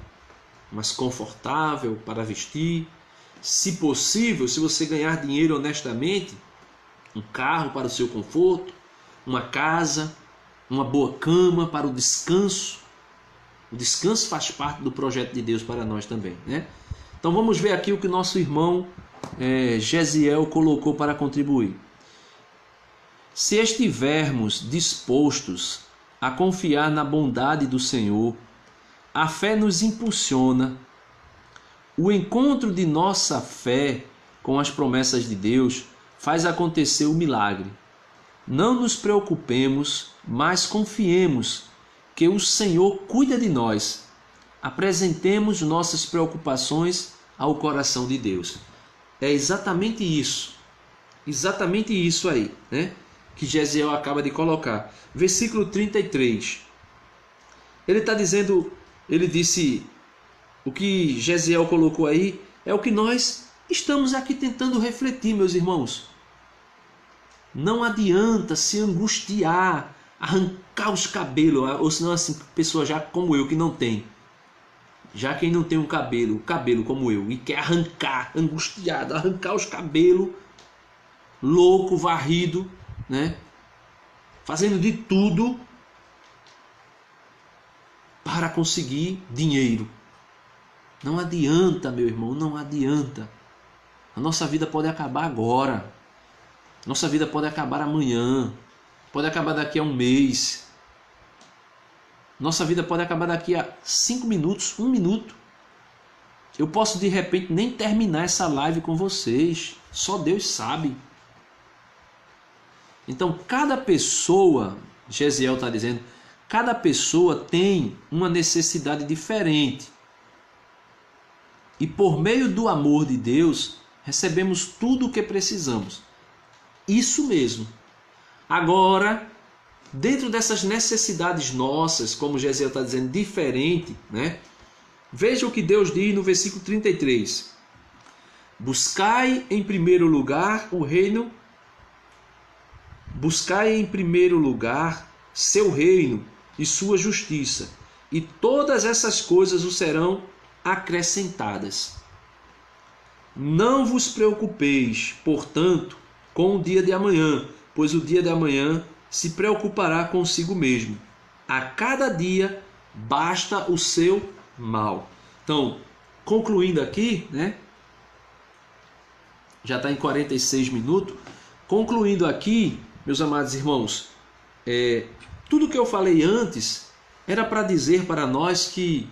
mais confortável para vestir, se possível, se você ganhar dinheiro honestamente, um carro para o seu conforto, uma casa, uma boa cama para o descanso. O descanso faz parte do projeto de Deus para nós também, né? Então vamos ver aqui o que nosso irmão Gesiel colocou para contribuir. Se estivermos dispostos a confiar na bondade do Senhor, a fé nos impulsiona. O encontro de nossa fé com as promessas de Deus faz acontecer o milagre. Não nos preocupemos, mas confiemos que o Senhor cuida de nós. Apresentemos nossas preocupações ao coração de Deus. É exatamente isso aí, né? Que Gesiel acaba de colocar. Versículo 33. Ele está dizendo, ele disse, o que Gesiel colocou aí é o que nós estamos aqui tentando refletir, meus irmãos. Não adianta se angustiar, arrancar os cabelos, ou senão assim, pessoa já como eu que não tem. Já quem não tem um cabelo como eu, e quer arrancar, angustiado, arrancar os cabelos, louco, varrido, né? Fazendo de tudo para conseguir dinheiro. Não adianta, meu irmão, não adianta. A nossa vida pode acabar agora. Nossa vida pode acabar amanhã. Pode acabar daqui a um mês. Nossa vida pode acabar daqui a 5 minutos, 1 minuto. Eu posso de repente nem terminar essa live com vocês. Só Deus sabe. Então cada pessoa, Gesiel está dizendo, cada pessoa tem uma necessidade diferente. E por meio do amor de Deus, recebemos tudo o que precisamos. Isso mesmo. Agora, dentro dessas necessidades nossas, como Gesiel está dizendo, diferente, né? Veja o que Deus diz no versículo 33. Buscai em primeiro lugar o reino, buscai em primeiro lugar seu reino e sua justiça, e todas essas coisas os serão acrescentadas. Não vos preocupeis, portanto, com o dia de amanhã, pois o dia de amanhã se preocupará consigo mesmo. A cada dia basta o seu mal. Então, concluindo aqui, né? Já está em 46 minutos. Concluindo aqui, meus amados irmãos, tudo que eu falei antes era para dizer para nós que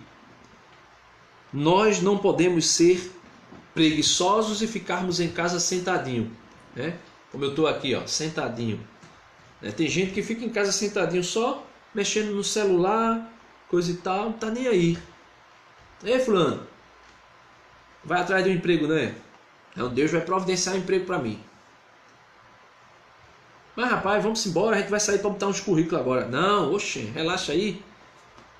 nós não podemos ser preguiçosos e ficarmos em casa sentadinho, né? Como eu estou aqui, ó, sentadinho. Tem gente que fica em casa sentadinho só mexendo no celular, coisa e tal, não está nem aí. Ei, fulano, vai atrás de um emprego, né? Então Deus vai providenciar um emprego para mim. Mas rapaz, vamos embora, a gente vai sair para botar uns currículos agora. Não, oxe, relaxa aí.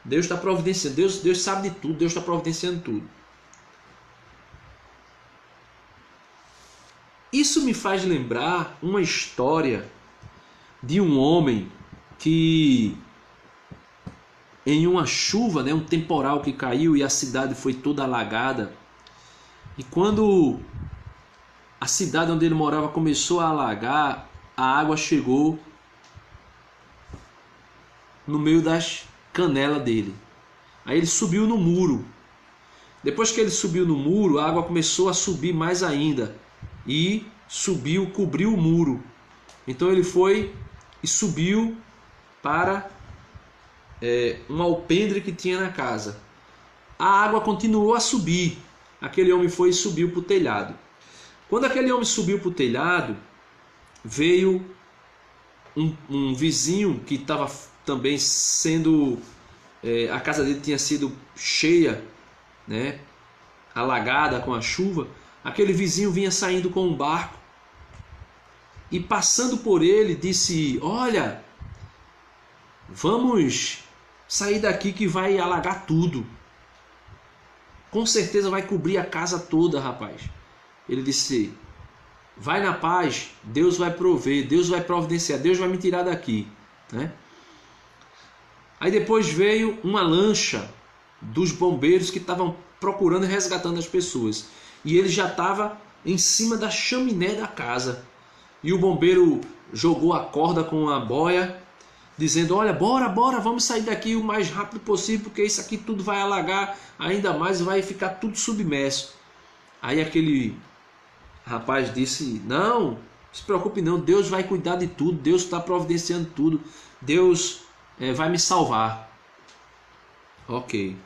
Deus está providenciando, Deus sabe de tudo, Deus está providenciando tudo. Isso me faz lembrar uma história de um homem que, em uma chuva, né, um temporal que caiu e a cidade foi toda alagada, e quando a cidade onde ele morava começou a alagar, a água chegou no meio das canelas dele. Aí ele subiu no muro. Depois que ele subiu no muro, a água começou a subir mais ainda e subiu, cobriu o muro. Então ele foi e subiu para um alpendre que tinha na casa. A água continuou a subir. Aquele homem foi e subiu para o telhado. Quando aquele homem subiu para o telhado, veio um vizinho que estava também sendo... a casa dele tinha sido cheia, né, alagada com a chuva. Aquele vizinho vinha saindo com um barco e, passando por ele, disse: olha, vamos sair daqui que vai alagar tudo. Com certeza vai cobrir a casa toda, rapaz. Ele disse: vai na paz, Deus vai prover, Deus vai providenciar, Deus vai me tirar daqui, né? Aí depois veio uma lancha dos bombeiros que estavam procurando e resgatando as pessoas. E ele já estava em cima da chaminé da casa. E o bombeiro jogou a corda com a boia, dizendo: olha, bora, vamos sair daqui o mais rápido possível, porque isso aqui tudo vai alagar ainda mais e vai ficar tudo submerso. Aí aquele rapaz disse: não se preocupe não, Deus vai cuidar de tudo, Deus está providenciando tudo, Deus vai me salvar. Ok.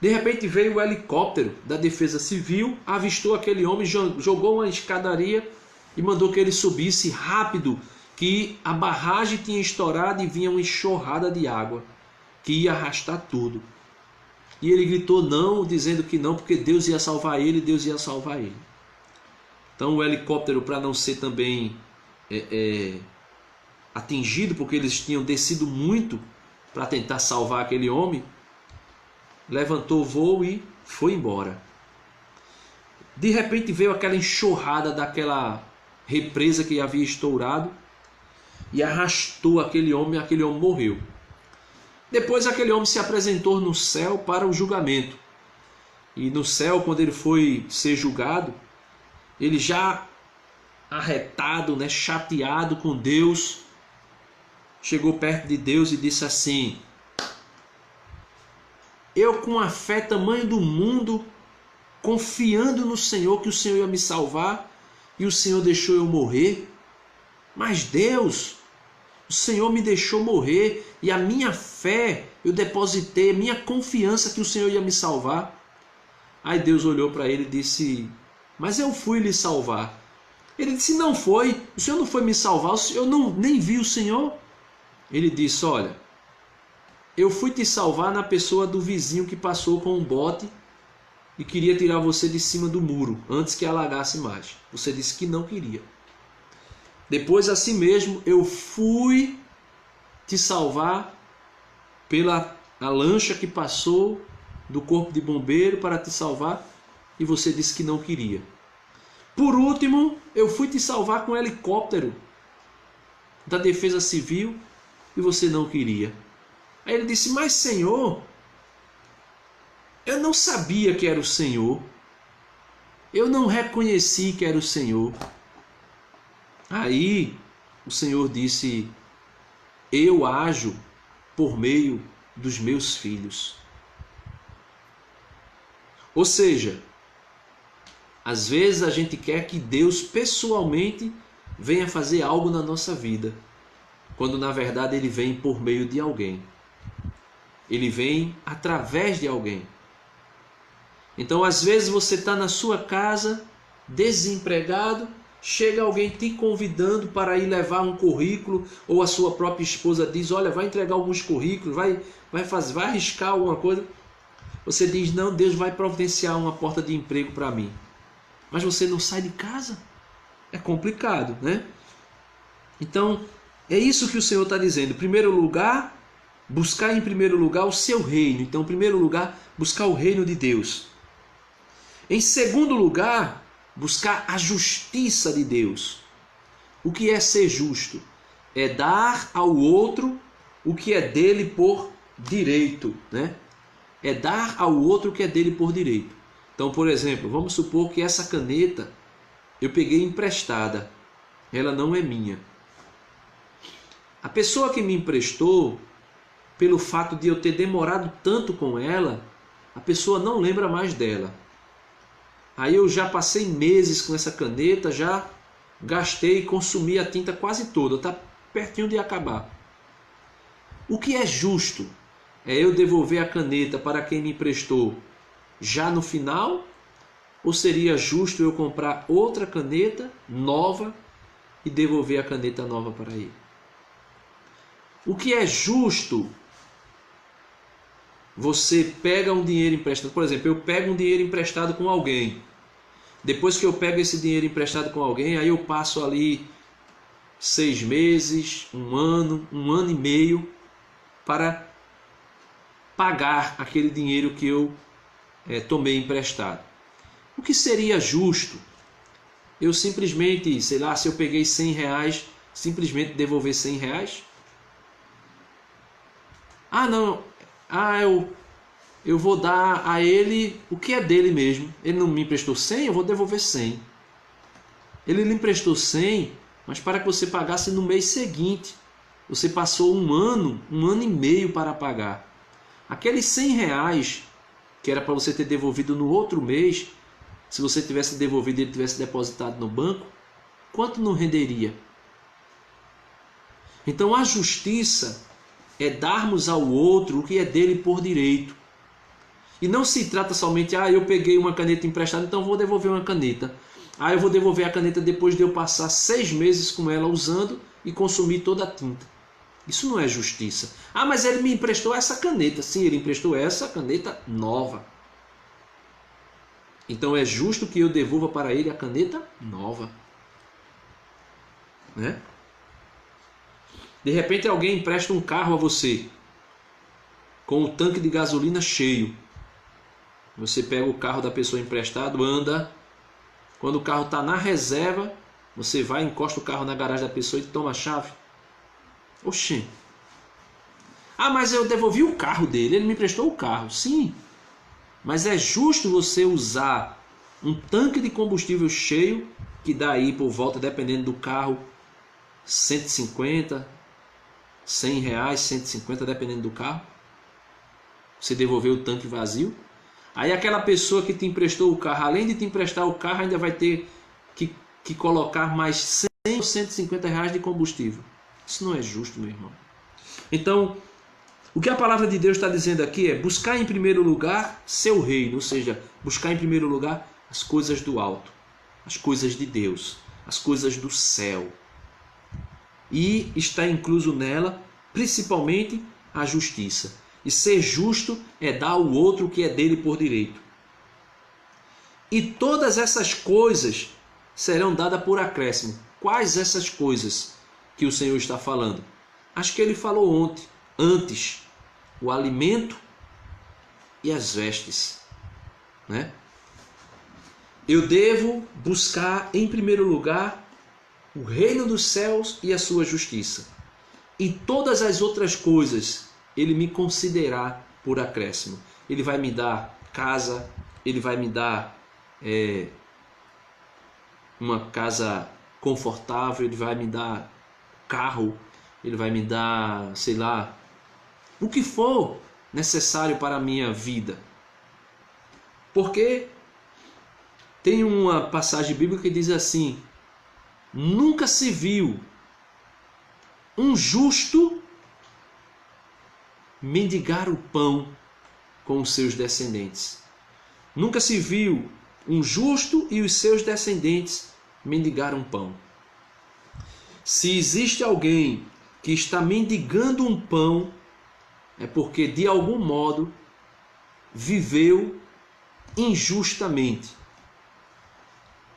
De repente veio o helicóptero da Defesa Civil, avistou aquele homem, jogou uma escadaria e mandou que ele subisse rápido, que a barragem tinha estourado e vinha uma enxurrada de água que ia arrastar tudo. E ele gritou não, dizendo que não, porque Deus ia salvar ele, Deus ia salvar ele. Então o helicóptero, para não ser também atingido, porque eles tinham descido muito para tentar salvar aquele homem, levantou o voo e foi embora. De repente veio aquela enxurrada daquela represa que havia estourado e arrastou aquele homem morreu. Depois aquele homem se apresentou no céu para o julgamento. E no céu, quando ele foi ser julgado, ele já arretado, né, chateado com Deus, chegou perto de Deus e disse assim: eu com a fé tamanho do mundo, confiando no Senhor que o Senhor ia me salvar, e o Senhor deixou eu morrer. Mas Deus, o Senhor me deixou morrer, e a minha fé, eu depositei, a minha confiança que o Senhor ia me salvar. Aí Deus olhou para ele e disse: mas eu fui lhe salvar. Ele disse: não foi, o Senhor não foi me salvar, eu nem vi o Senhor. Ele disse: olha, eu fui te salvar na pessoa do vizinho que passou com um bote e queria tirar você de cima do muro, antes que alagasse mais. Você disse que não queria. Depois, assim mesmo, eu fui te salvar pela a lancha que passou do corpo de bombeiro para te salvar, e você disse que não queria. Por último, eu fui te salvar com um helicóptero da Defesa Civil e você não queria. Aí ele disse: mas Senhor, eu não sabia que era o Senhor, eu não reconheci que era o Senhor. Aí o Senhor disse: eu ajo por meio dos meus filhos. Ou seja, às vezes a gente quer que Deus pessoalmente venha fazer algo na nossa vida, quando na verdade Ele vem por meio de alguém. Ele vem através de alguém. Então às vezes você está na sua casa, desempregado, chega alguém te convidando para ir levar um currículo, ou a sua própria esposa diz: olha, vai entregar alguns currículos, vai arriscar alguma coisa. Você diz: não, Deus vai providenciar uma porta de emprego para mim. Mas você não sai de casa. É complicado, né? Então, é isso que o Senhor está dizendo. Em primeiro lugar, buscar em primeiro lugar o seu reino. Então, em primeiro lugar, buscar o reino de Deus. Em segundo lugar, buscar a justiça de Deus. O que é ser justo? É dar ao outro o que é dele por direito, né? É dar ao outro o que é dele por direito. Então, por exemplo, vamos supor que essa caneta eu peguei emprestada. Ela não é minha. A pessoa que me emprestou, pelo fato de eu ter demorado tanto com ela, a pessoa não lembra mais dela. Aí eu já passei meses com essa caneta, já gastei e consumi a tinta quase toda, está pertinho de acabar. O que é justo? É eu devolver a caneta para quem me emprestou já no final? Ou seria justo eu comprar outra caneta nova e devolver a caneta nova para ele? O que é justo? Você pega um dinheiro emprestado. Por exemplo, eu pego um dinheiro emprestado com alguém. Depois que eu pego esse dinheiro emprestado com alguém, aí eu passo ali 6 meses, um ano e meio para pagar aquele dinheiro que eu tomei emprestado. O que seria justo? Eu simplesmente, sei lá, se eu peguei 100 reais, simplesmente devolver 100 reais? Ah, não. Ah, eu vou dar a ele o que é dele mesmo. Ele não me emprestou 100, eu vou devolver 100. Ele lhe emprestou 100, mas para que você pagasse no mês seguinte. Você passou um ano e meio para pagar. Aqueles 100 reais que era para você ter devolvido no outro mês, se você tivesse devolvido e ele tivesse depositado no banco, quanto não renderia? Então a justiça é darmos ao outro o que é dele por direito. E não se trata somente: eu peguei uma caneta emprestada, então vou devolver uma caneta. Eu vou devolver a caneta depois de eu passar 6 meses com ela usando e consumir toda a tinta. Isso não é justiça. Mas ele me emprestou essa caneta. Sim, ele emprestou essa caneta nova. Então é justo que eu devolva para ele a caneta nova. Né? De repente alguém empresta um carro a você, com o tanque de gasolina cheio. Você pega o carro da pessoa emprestado, anda. Quando o carro está na reserva, você vai, encosta o carro na garagem da pessoa e toma a chave. Oxê. Ah, mas eu devolvi o carro dele, ele me prestou o carro. Sim, mas é justo você usar um tanque de combustível cheio, que dá aí por volta, dependendo do carro, 150, 100 reais, 150, dependendo do carro. Você devolveu o tanque vazio. Aí aquela pessoa que te emprestou o carro, além de te emprestar o carro, ainda vai ter que colocar mais 100 ou 150 reais de combustível. Isso não é justo, meu irmão. Então, o que a palavra de Deus está dizendo aqui é buscar em primeiro lugar seu reino, ou seja, buscar em primeiro lugar as coisas do alto, as coisas de Deus, as coisas do céu. E está incluso nela, principalmente, a justiça. E ser justo é dar ao outro o que é dele por direito. E todas essas coisas serão dadas por acréscimo. Quais essas coisas que o Senhor está falando? Acho que ele falou antes. O alimento e as vestes, né? Eu devo buscar em primeiro lugar o reino dos céus e a sua justiça, e todas as outras coisas ele me considerar por acréscimo. Ele vai me dar casa, ele vai me dar uma casa confortável, ele vai me dar carro, ele vai me dar, sei lá, o que for necessário para a minha vida. Porque tem uma passagem bíblica que diz assim: nunca se viu um justo mendigar o pão com os seus descendentes. Nunca se viu um justo e os seus descendentes mendigar um pão. Se existe alguém que está mendigando um pão, é porque de algum modo viveu injustamente,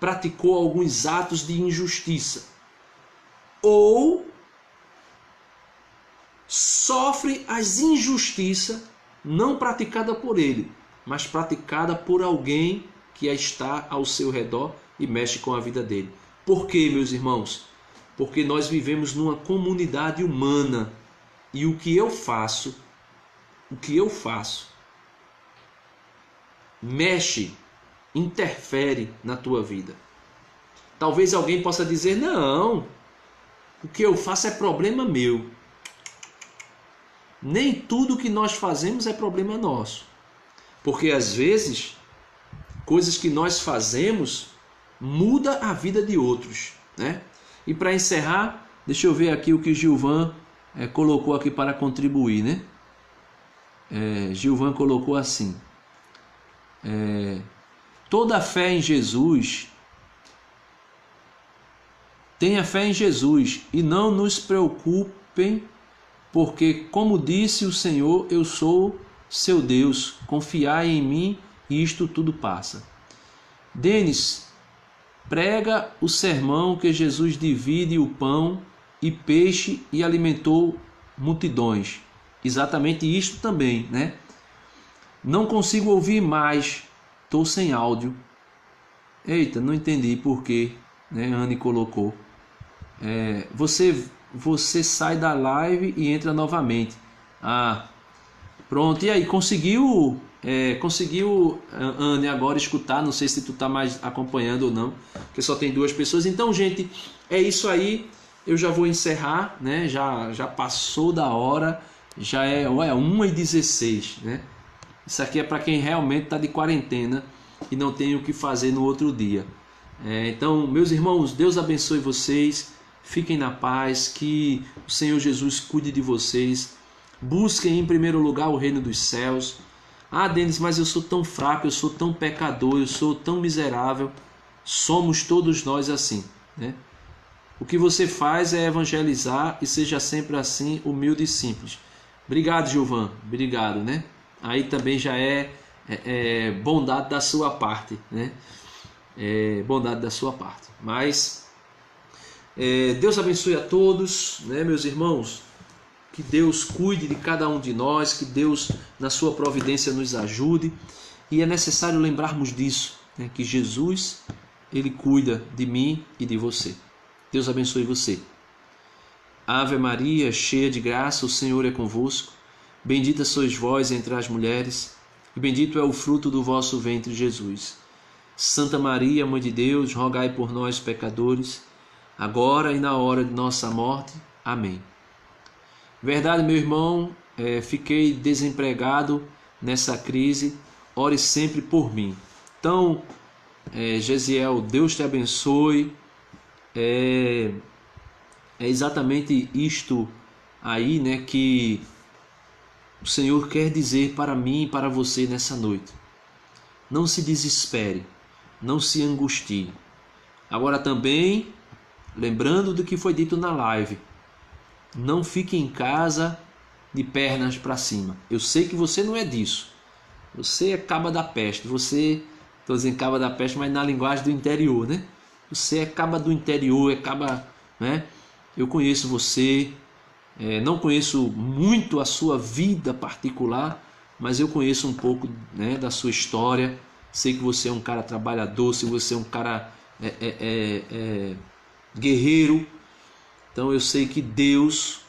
praticou alguns atos de injustiça, ou sofre as injustiças não praticada por ele, mas praticada por alguém que está ao seu redor e mexe com a vida dele. Por quê, meus irmãos? Porque nós vivemos numa comunidade humana, e o que eu faço mexe, interfere na tua vida. Talvez alguém possa dizer: não, o que eu faço é problema meu. Nem tudo que nós fazemos é problema nosso, porque às vezes coisas que nós fazemos muda a vida de outros, né? E para encerrar, deixa eu ver aqui o que Gilvan colocou aqui para contribuir, né? Gilvan colocou assim: toda fé em Jesus, tenha fé em Jesus e não nos preocupem, porque, como disse o Senhor, eu sou seu Deus, confiai em mim e isto tudo passa. Denis, prega o sermão que Jesus divide o pão e peixe e alimentou multidões. Exatamente isto também, né? Não consigo ouvir mais, estou sem áudio. Eita, não entendi por quê, né? Anne colocou. Você sai da live e entra novamente. Pronto. E aí, conseguiu, Anne, agora escutar? Não sei se tu tá mais acompanhando ou não, porque só tem 2 pessoas. Então, gente, é isso aí. Eu já vou encerrar, né? Já passou da hora. Já é 1h16, né? Isso aqui é para quem realmente está de quarentena e não tem o que fazer no outro dia. Então, meus irmãos, Deus abençoe vocês. Fiquem na paz, que o Senhor Jesus cuide de vocês. Busquem em primeiro lugar o reino dos céus. Denis, mas eu sou tão fraco, eu sou tão pecador, eu sou tão miserável. Somos todos nós assim, né? O que você faz é evangelizar, e seja sempre assim, humilde e simples. Obrigado, Gilvan. Obrigado, né? Aí também já é bondade da sua parte, né? Bondade da sua parte. Mas Deus abençoe a todos, né, meus irmãos? Que Deus cuide de cada um de nós, que Deus, na sua providência, nos ajude. E é necessário lembrarmos disso, né, que Jesus, Ele cuida de mim e de você. Deus abençoe você. Ave Maria, cheia de graça, o Senhor é convosco. Bendita sois vós entre as mulheres, e bendito é o fruto do vosso ventre, Jesus. Santa Maria, Mãe de Deus, rogai por nós, pecadores, agora e na hora de nossa morte. Amém. Verdade, meu irmão, fiquei desempregado nessa crise, ore sempre por mim. Então, Gesiel, Deus te abençoe. É exatamente isto aí, né, que o Senhor quer dizer para mim e para você nessa noite. Não se desespere, não se angustie. Agora também, lembrando do que foi dito na live, não fique em casa de pernas para cima. Eu sei que você não é disso. Você é caba da peste. Você, estou dizendo caba da peste, mas na linguagem do interior, né? Você é caba do interior, é caba, né? Eu conheço você, não conheço muito a sua vida particular, mas eu conheço um pouco, né, da sua história. Sei que você é um cara trabalhador, se você é um cara guerreiro. Então eu sei que Deus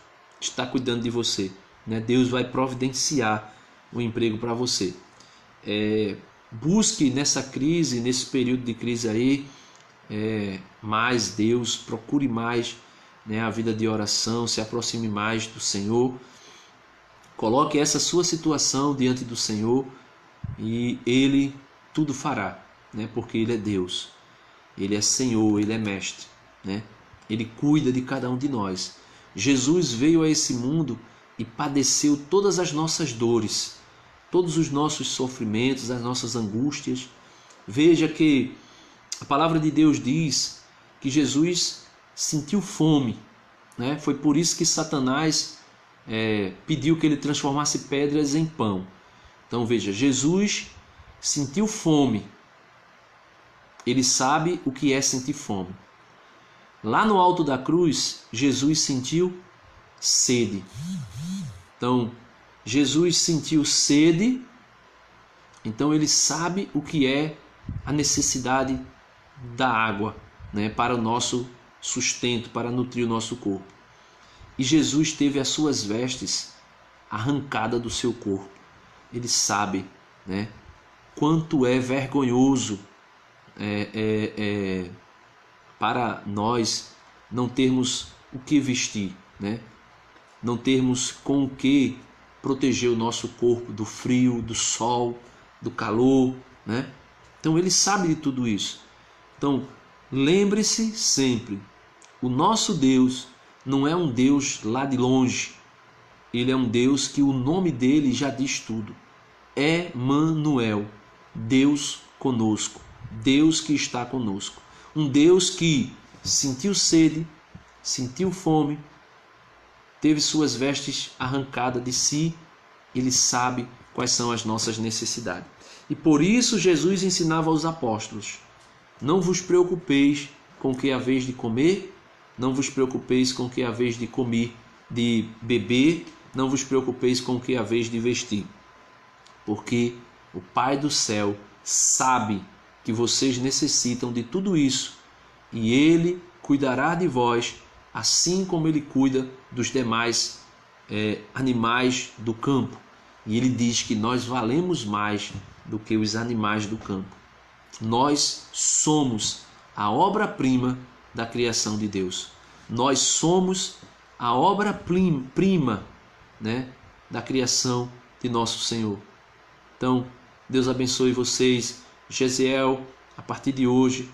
está cuidando de você, né? Deus vai providenciar um emprego para você. Busque nessa crise, nesse período de crise aí, mais Deus, procure mais, né, a vida de oração, se aproxime mais do Senhor. Coloque essa sua situação diante do Senhor e Ele tudo fará, né? Porque Ele é Deus, Ele é Senhor, Ele é Mestre, né? Ele cuida de cada um de nós. Jesus veio a esse mundo e padeceu todas as nossas dores, todos os nossos sofrimentos, as nossas angústias. Veja que a palavra de Deus diz que Jesus sentiu fome, né? Foi por isso que Satanás pediu que ele transformasse pedras em pão. Então veja, Jesus sentiu fome. Ele sabe o que é sentir fome. Lá no alto da cruz, Jesus sentiu sede. Então, Jesus sentiu sede, então ele sabe o que é a necessidade da água, né, para o nosso sustento, para nutrir o nosso corpo. E Jesus teve as suas vestes arrancadas do seu corpo. Ele sabe, né, quanto é vergonhoso para nós não termos o que vestir, né? Não termos com o que proteger o nosso corpo do frio, do sol, do calor, né? Então ele sabe de tudo isso. Então lembre-se sempre, o nosso Deus não é um Deus lá de longe. Ele é um Deus que o nome dele já diz tudo. Emanuel, Deus conosco, Deus que está conosco. Um Deus que sentiu sede, sentiu fome, teve suas vestes arrancadas de si. Ele sabe quais são as nossas necessidades. E por isso Jesus ensinava aos apóstolos: não vos preocupeis com o que haveis de comer, não vos preocupeis com o que haveis de comer, de beber, não vos preocupeis com o que haveis de vestir. Porque o Pai do céu sabe que vocês necessitam de tudo isso e Ele cuidará de vós, assim como Ele cuida dos demais animais do campo. E Ele diz que nós valemos mais do que os animais do campo. Nós somos a obra-prima da criação de Deus. Nós somos a obra-prima, né, da criação de nosso Senhor. Então, Deus abençoe vocês. Gesiel, a partir de hoje,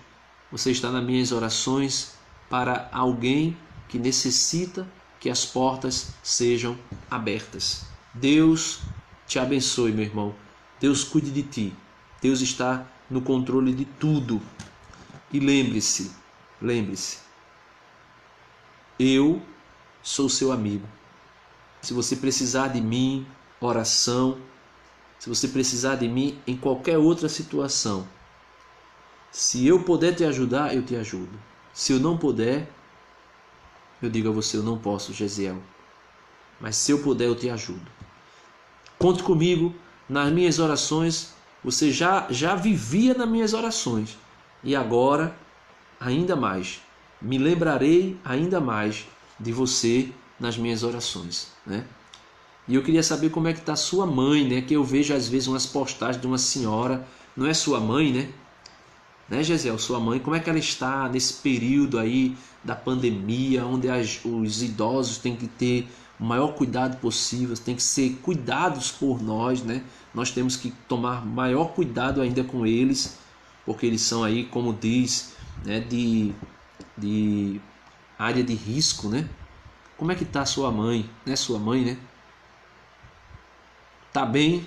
você está nas minhas orações para alguém que necessita que as portas sejam abertas. Deus te abençoe, meu irmão. Deus cuide de ti. Deus está no controle de tudo. E lembre-se, eu sou seu amigo. Se você precisar de mim, oração, se você precisar de mim em qualquer outra situação, se eu puder te ajudar, eu te ajudo. Se eu não puder, eu digo a você, eu não posso, Gesiel. Mas se eu puder, eu te ajudo. Conte comigo nas minhas orações. Você já vivia nas minhas orações. E agora, ainda mais. Me lembrarei ainda mais de você nas minhas orações, né? E eu queria saber como é que está sua mãe, né? Que eu vejo às vezes umas postagens de uma senhora, não é sua mãe, né? Né, Gesiel, sua mãe, como é que ela está nesse período aí da pandemia, onde os idosos têm que ter o maior cuidado possível, têm que ser cuidados por nós, né? Nós temos que tomar maior cuidado ainda com eles, porque eles são aí, como diz, né, de área de risco, né? Como é que está sua mãe, né? Sua mãe, né? Tá bem?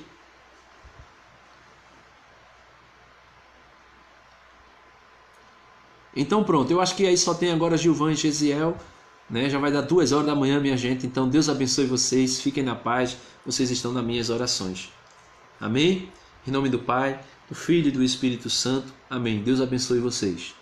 Então pronto, eu acho que aí só tem agora Gilvan e Gesiel, né? Já vai dar 2 horas da manhã, minha gente. Então Deus abençoe vocês, fiquem na paz, vocês estão nas minhas orações. Amém? Em nome do Pai, do Filho e do Espírito Santo. Amém. Deus abençoe vocês.